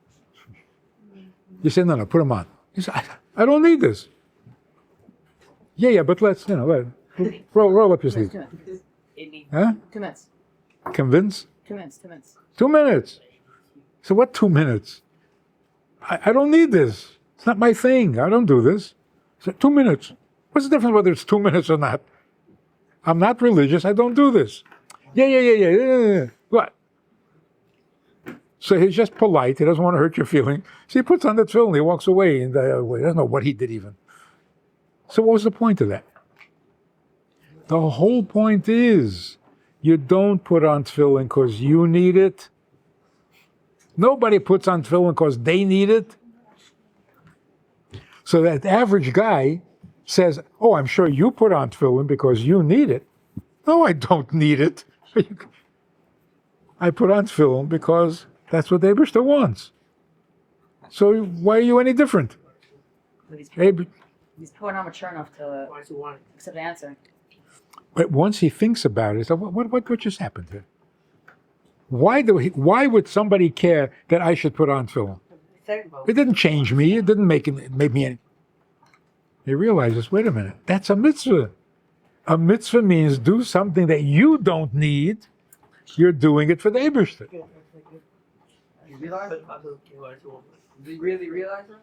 You say, no, put him on. He said, I don't need this. Yeah, but let's, roll up your sleeve. Huh? 2 minutes. Convince? 2 minutes. 2 minutes. 2 minutes. So what 2 minutes? I don't need this. It's not my thing. I don't do this. So 2 minutes. What's the difference whether it's 2 minutes or not? I'm not religious. I don't do this. Yeah. What? So he's just polite. He doesn't want to hurt your feeling. So he puts on the tefillin. He walks away. And he doesn't know what he did even. So what was the point of that? The whole point is you don't put on tefillin because you need it. Nobody puts on tefillin because they need it. So that average guy says, oh, I'm sure you put on tefillin because you need it. No, I don't need it. I put on tefillin because that's what the Eibishter wants. So why are you any different? He's probably not mature enough to accept the answer. But once he thinks about it, so what just happened here? Why would somebody care that I should put on tefillin? It didn't change me. It didn't make me any. He realizes, wait a minute, that's a mitzvah. A mitzvah means do something that you don't need. You're doing it for the Eibishter. You realize? Do you really realize that?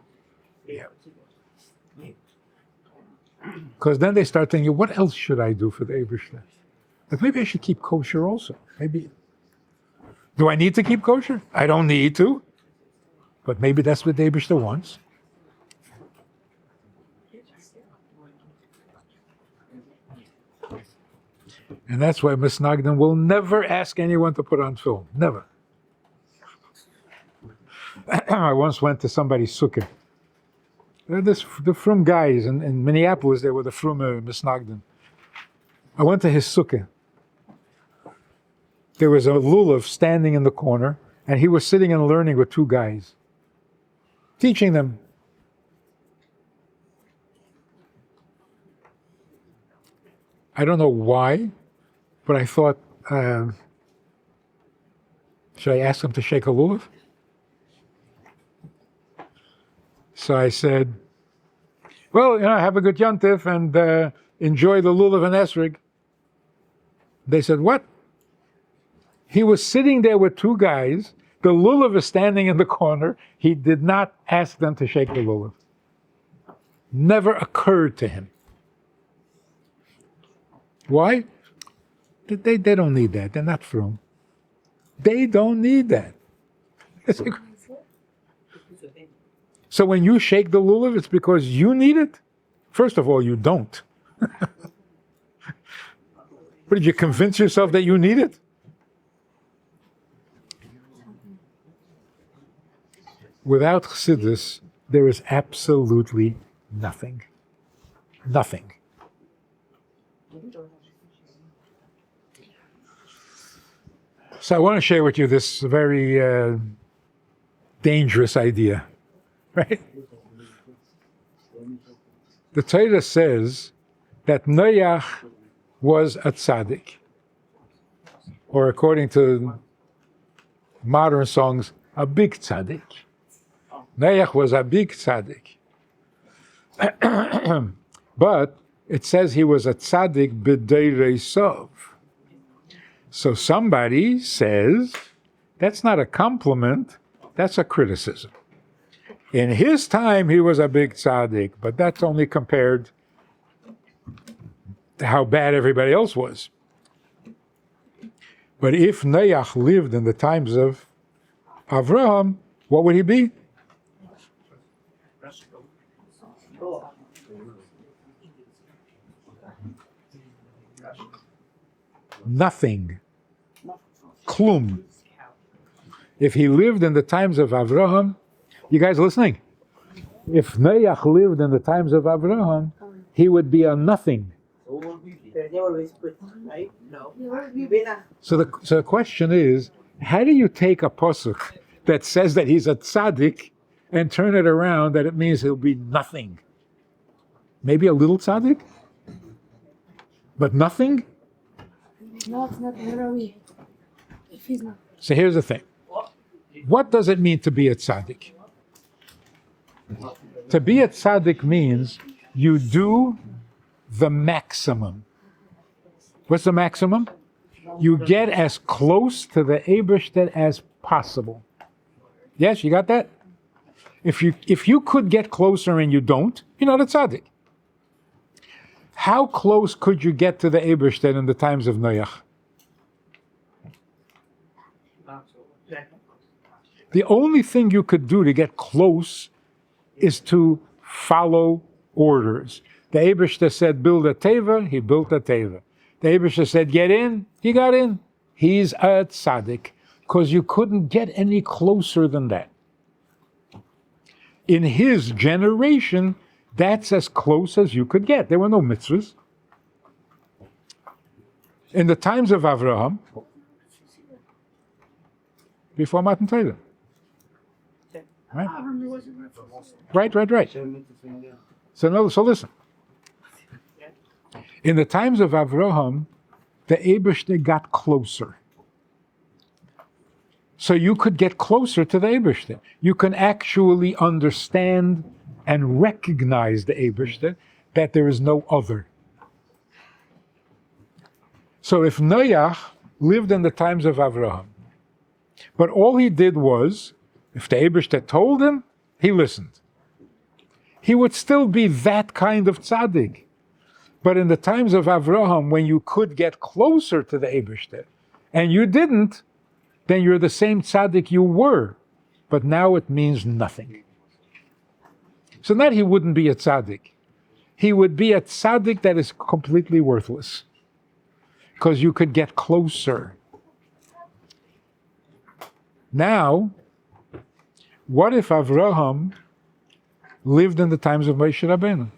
Yeah. Because then they start thinking, what else should I do for the Eibishter? Like maybe I should keep kosher also. Maybe. Do I need to keep kosher? I don't need to. But maybe that's what the Eibishter wants. And that's why Misnagdim will never ask anyone to put on film. Never. I once went to somebody's sukkah. The Frum guys in Minneapolis, they were the Frum Misnagdim. I went to his sukkah. There was a lulav standing in the corner, and he was sitting and learning with two guys, teaching them. I don't know why, but I thought, should I ask them to shake a lulav? So I said, well, have a good yontif and enjoy the lulav and esrig. They said, what? He was sitting there with two guys. The lulav is standing in the corner. He did not ask them to shake the lulav. Never occurred to him. Why? They don't need that. They're not from. They don't need that. So when you shake the lulav, it's because you need it? First of all, you don't. But did you convince yourself that you need it? Without Chassidus, there is absolutely nothing. Nothing. So I want to share with you this very dangerous idea, right? The Torah says that Noach was a tzaddik, or according to modern songs, a big tzaddik. Noach was a big tzaddik. But it says he was a tzaddik b'deirei sov. So somebody says, that's not a compliment, that's a criticism. In his time, he was a big tzaddik, but that's only compared to how bad everybody else was. But if Noach lived in the times of Avraham, what would he be? Nothing. Klum. If he lived in the times of Avraham, you guys listening? If Noach lived in the times of Avraham, he would be a nothing. So the question is, how do you take a pasuk that says that he's a tzaddik and turn it around that it means he'll be nothing? Maybe a little tzaddik? But nothing? No, it's not literally. If he's not. So here's the thing. What does it mean to be a tzaddik? To be a tzaddik means you do the maximum. What's the maximum? You get as close to the Eibishter as possible. Yes, you got that? If you could get closer and you don't, you're not a tzaddik. How close could you get to the Eibishter in the times of Noach? The only thing you could do to get close is to follow orders. The Eibishter said, build a teva, he built a teva. The Eibishter said, get in, he got in. He's a tzaddik, because you couldn't get any closer than that. In his generation, that's as close as you could get. There were no mitzvahs. In the times of Avraham, before Matan Torah. Right? Right. So listen. In the times of Avraham, the Eibishter got closer. So you could get closer to the Eibishter. You can actually understand and recognize the Eibishter, that there is no other. So if Noach lived in the times of Avraham, but all he did was, if the Eibishter told him, he listened. He would still be that kind of tzaddik. But in the times of Avraham, when you could get closer to the Eibishter, and you didn't, then you're the same tzaddik you were. But now it means nothing. So not he wouldn't be a tzaddik. He would be a tzaddik that is completely worthless. because you could get closer. Now, what if Avraham lived in the times of Moshe Rabbeinu?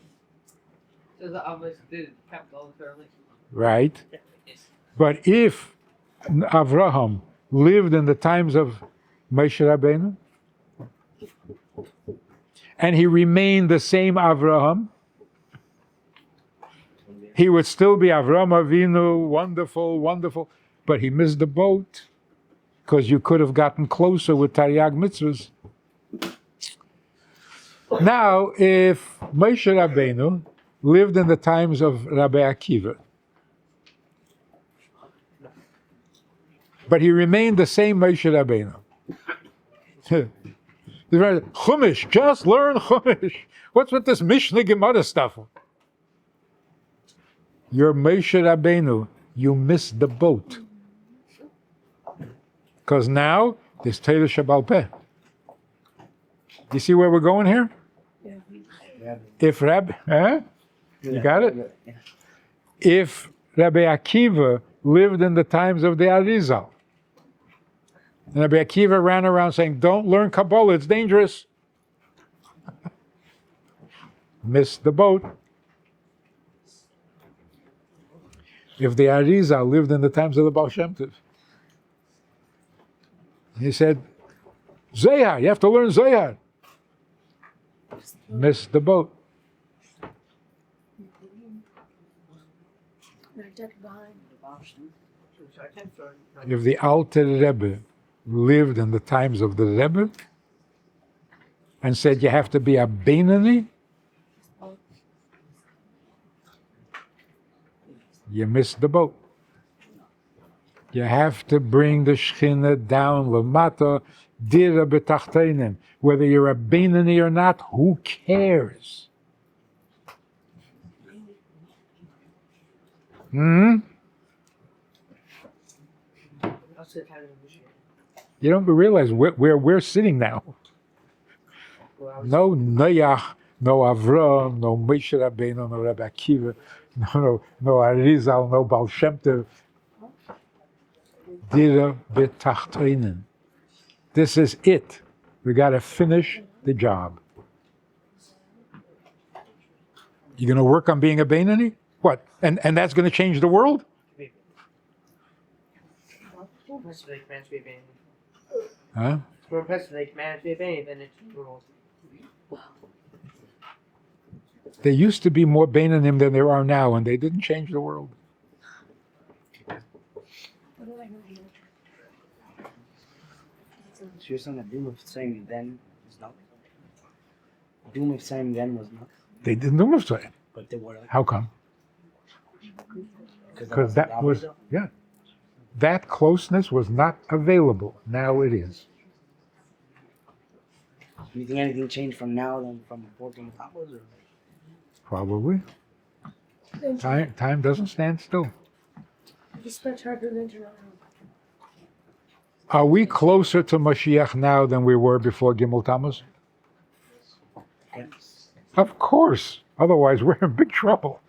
So the obvious did kept all the Torah. Right? But if Avraham lived in the times of Moshe Rabbeinu, and he remained the same Avraham, he would still be Avraham Avinu, wonderful, wonderful, but he missed the boat because you could have gotten closer with Taryag mitzvahs. Now, if Moshe Rabbeinu lived in the times of Rabbi Akiva, but he remained the same Moshe Rabbeinu. Chumash, just learn Chumash. What's with this Mishnah Gemara stuff? You're Moshe Rabbeinu. You missed the boat. Because now, there's Torah Shabbal Peh. You see where we're going here? Yeah. If Rabbi... Huh? You got it? Yeah. If Rabbi Akiva lived in the times of the Arizal, and Rabbi Akiva ran around saying, don't learn Kabbalah, it's dangerous. Missed the boat. If the Arizal lived in the times of the Baal Shem Tov, he said, Zohar, you have to learn Zohar. Missed the boat. If the Alter Rebbe lived in the times of the Rebbe and said you have to be a Beinani, you missed the boat. You have to bring the Shechina down Lamata Dira B'Tachteinen. Whether you're a Beinani or not, who cares? You don't realize where we're sitting now. No Noach, no Avram, no Moshe Rabbeinu, no Rabbi Akiva, no Arizal, no Baal Shem Tov. Dira B'Tachteinen. This is it. We got to finish the job. You going to work on being a Beinani? What? And that's going to change the world? Huh? It's more impressive like man to be a Beinani than it's world. There used to be more Beinanim than there are now, and they didn't change the world. So you're saying that Doom of saying then is not? Doom of saying then was not? They didn't know what to say. But they were like... How come? Because that was, though? yeah. That closeness was not available. Now it is. Do you think anything changed from now than from working with Tammuz? Or? Probably. Time doesn't stand still. Dispatch harder than internet. Are we closer to Mashiach now than we were before Gimel Tammuz? Yes. Of course. Otherwise, we're in big trouble.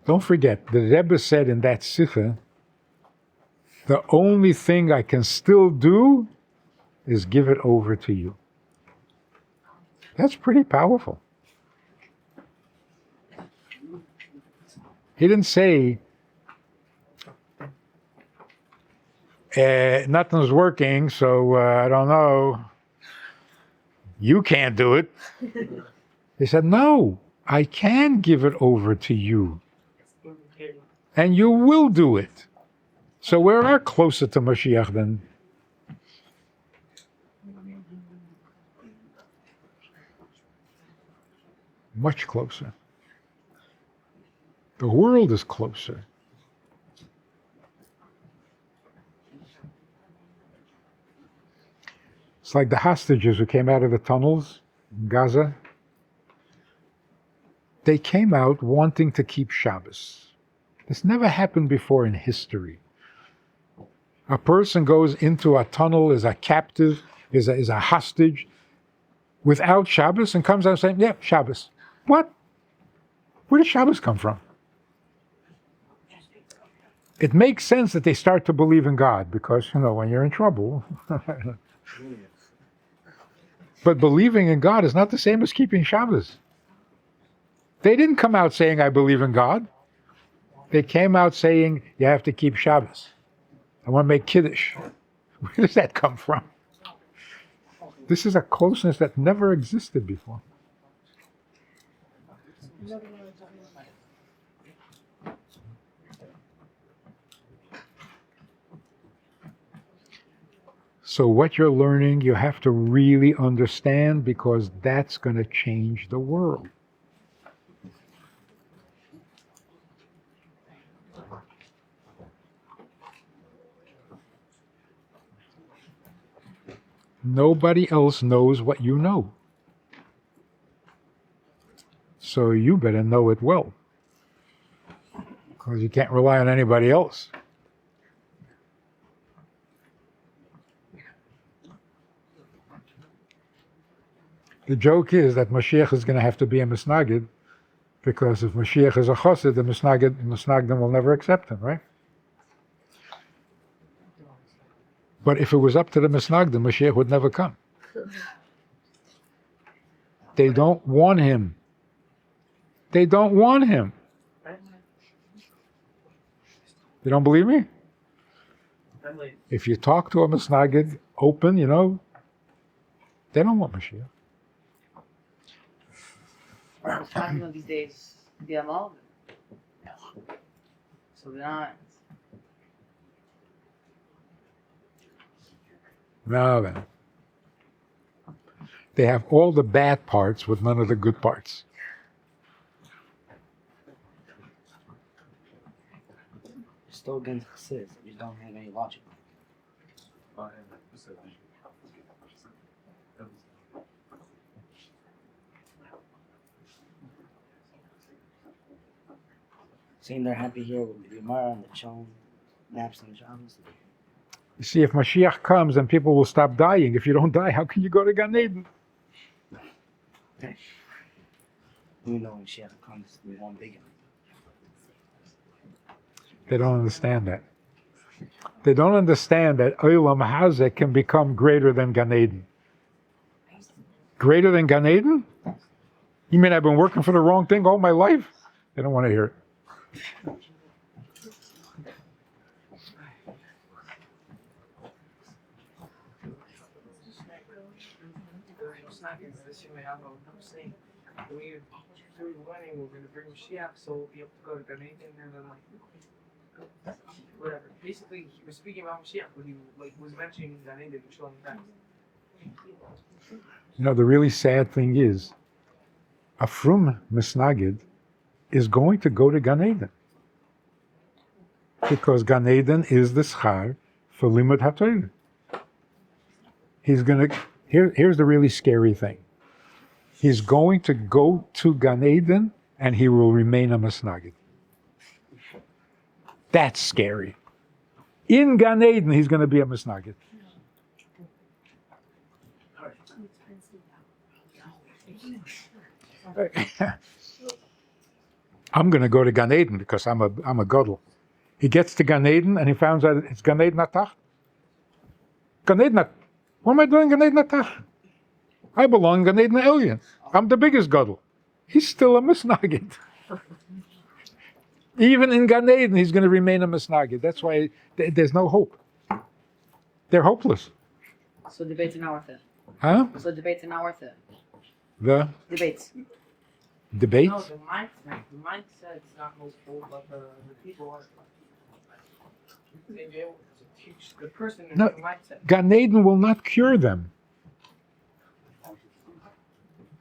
Don't forget, the Rebbe said in that Sikha, the only thing I can still do is give it over to you. That's pretty powerful. He didn't say, nothing's working, so I don't know. You can't do it. He said, no, I can give it over to you. And you will do it. So we are closer to Mashiach than... Much closer. The world is closer. It's like the hostages who came out of the tunnels in Gaza. They came out wanting to keep Shabbos. This never happened before in history. A person goes into a tunnel, is a captive, is a hostage, without Shabbos and comes out saying, yeah, Shabbos. What? Where does Shabbos come from? It makes sense that they start to believe in God because, when you're in trouble. But believing in God is not the same as keeping Shabbos. They didn't come out saying, I believe in God. They came out saying, you have to keep Shabbos. I want to make Kiddush. Where does that come from? This is a closeness that never existed before. So what you're learning, you have to really understand because that's going to change the world. Nobody else knows what you know. So you better know it well. Because you can't rely on anybody else. The joke is that Mashiach is going to have to be a Misnagid, because if Mashiach is a Chassid, the Misnagdim will never accept him, right? But if it was up to the Misnagdim, Mashiach would never come. They don't want him. They don't want him. You don't believe me? If you talk to a Misnagid open, they don't want Mashiach. What's happening these days? The Amal. So they're not. No, then. They have all the bad parts with none of the good parts. You're still against Chassidus. You don't have any logic. Saying they're happy here with the Gemara and the Chon, naps and Shabbos. You see, if Mashiach comes, then people will stop dying. If you don't die, how can you go to Gan Eden? We know when Mashiach comes, we won't begin. They don't understand that. They don't understand that Olam Hazeh can become greater than Gan Eden. Greater than Gan Eden? You mean I've been working for the wrong thing all my life? They don't want to hear it. We're going to bring Mashiach, so we'll be able to go to Gan Eden, and then whatever. Basically, he was speaking about Mashiach, but he was mentioning Gan Eden and showing that. The really sad thing is, a Frum Misnagid is going to go to Gan Eden. Because Gan Eden is the schar for Limud HaTorah. He's going to, here's the really scary thing. He's going to go to Gan Eden and he will remain a Misnagid. That's scary. In Gan Eden, he's going to be a Misnagid. I'm going to go to Gan Eden because I'm a Gadol. He gets to Gan Eden and he finds out it's Gan Eden Atach. Gan Eden, what am I doing in Gan Eden Atach? I belong in Gan Eden Elyon. I'm the biggest Gadol. He's still a Misnagid. Even in Gan Eden, he's going to remain a Misnagid. That's why there's no hope. They're hopeless. So debates are not worth it. Huh? So debates are not worth it. The Debates. debates? No, the mindset's not hopeful, but the people are. They be able to teach the person in No. the mindset. Gan Eden will not cure them.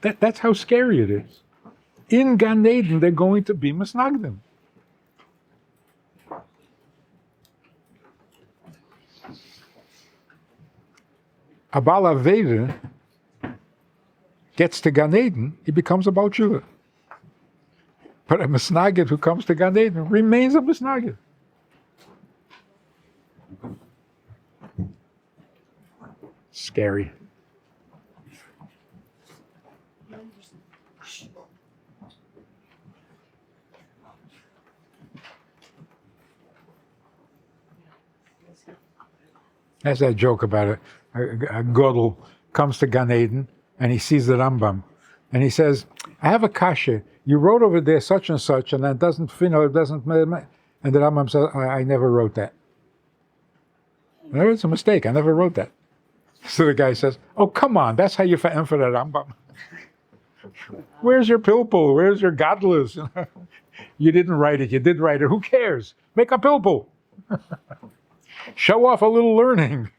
That's how scary it is. In Gan Eden, they're going to be Misnagdim. A Baal Aveda gets to Gan Eden, he becomes a Baal Tshuva. But a Misnagid who comes to Gan Eden remains a Misnagid. Scary. That's that joke about a Godel comes to Gan Eden and he sees the Rambam. And he says, I have a kasha. You wrote over there such and such, and that doesn't, it doesn't. And the Rambam says, I never wrote that. It's a mistake. I never wrote that. So the guy says, oh, come on. That's how you for the Rambam. Where's your pilpul? Where's your godless? You didn't write it. You did write it. Who cares? Make a pilpul. Show off a little learning.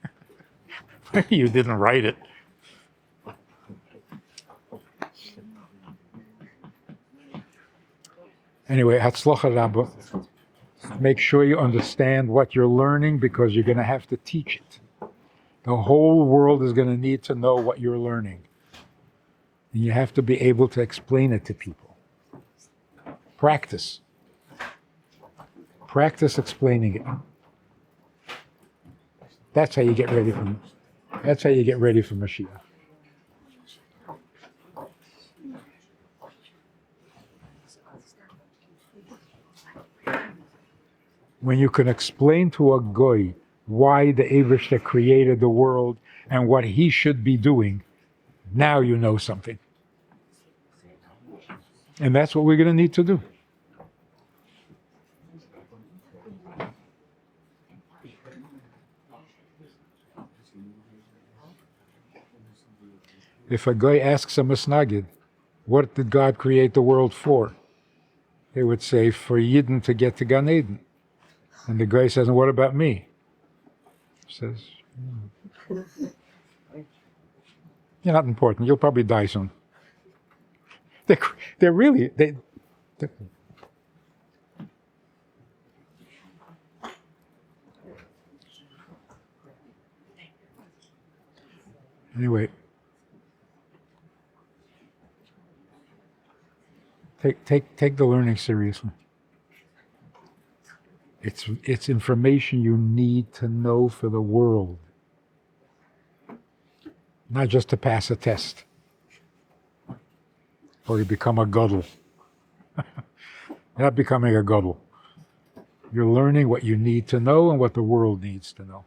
You didn't write it. Anyway, Hatzlacha Rabba. Make sure you understand what you're learning because you're going to have to teach it. The whole world is going to need to know what you're learning. And you have to be able to explain it to people. Practice. Practice explaining it. That's how you get ready for Mashiach. When you can explain to a goy why the Eibishter created the world and what he should be doing, now you know something. And that's what we're going to need to do. If a guy asks a Masnagid, what did God create the world for? They would say, for Yidden to get to Gan Eden. And the guy says, and what about me? He says, you're not important. You'll probably die soon. They're really... Anyway, take the learning seriously. It's information you need to know for the world, not just to pass a test or to become a gadol. You're not becoming a gadol. You're learning what you need to know and what the world needs to know.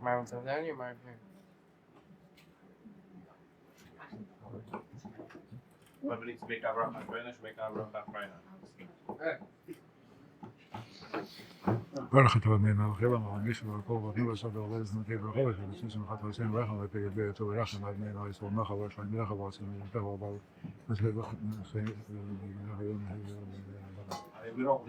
Marvin's over there, you're Marvin here. But we need to make our rough and finish, make our rough and finish. Baruch atah Adonai melech haolam v'hamishah v'kol v'chnu v'sod v'oled v'notei v'chol v'nisum simchat v'sein v'racham v'peged v'yatu v'racham Adonai Elohim yisrael mecha v'rasham mecha v'asim v'yimteh v'abal We don't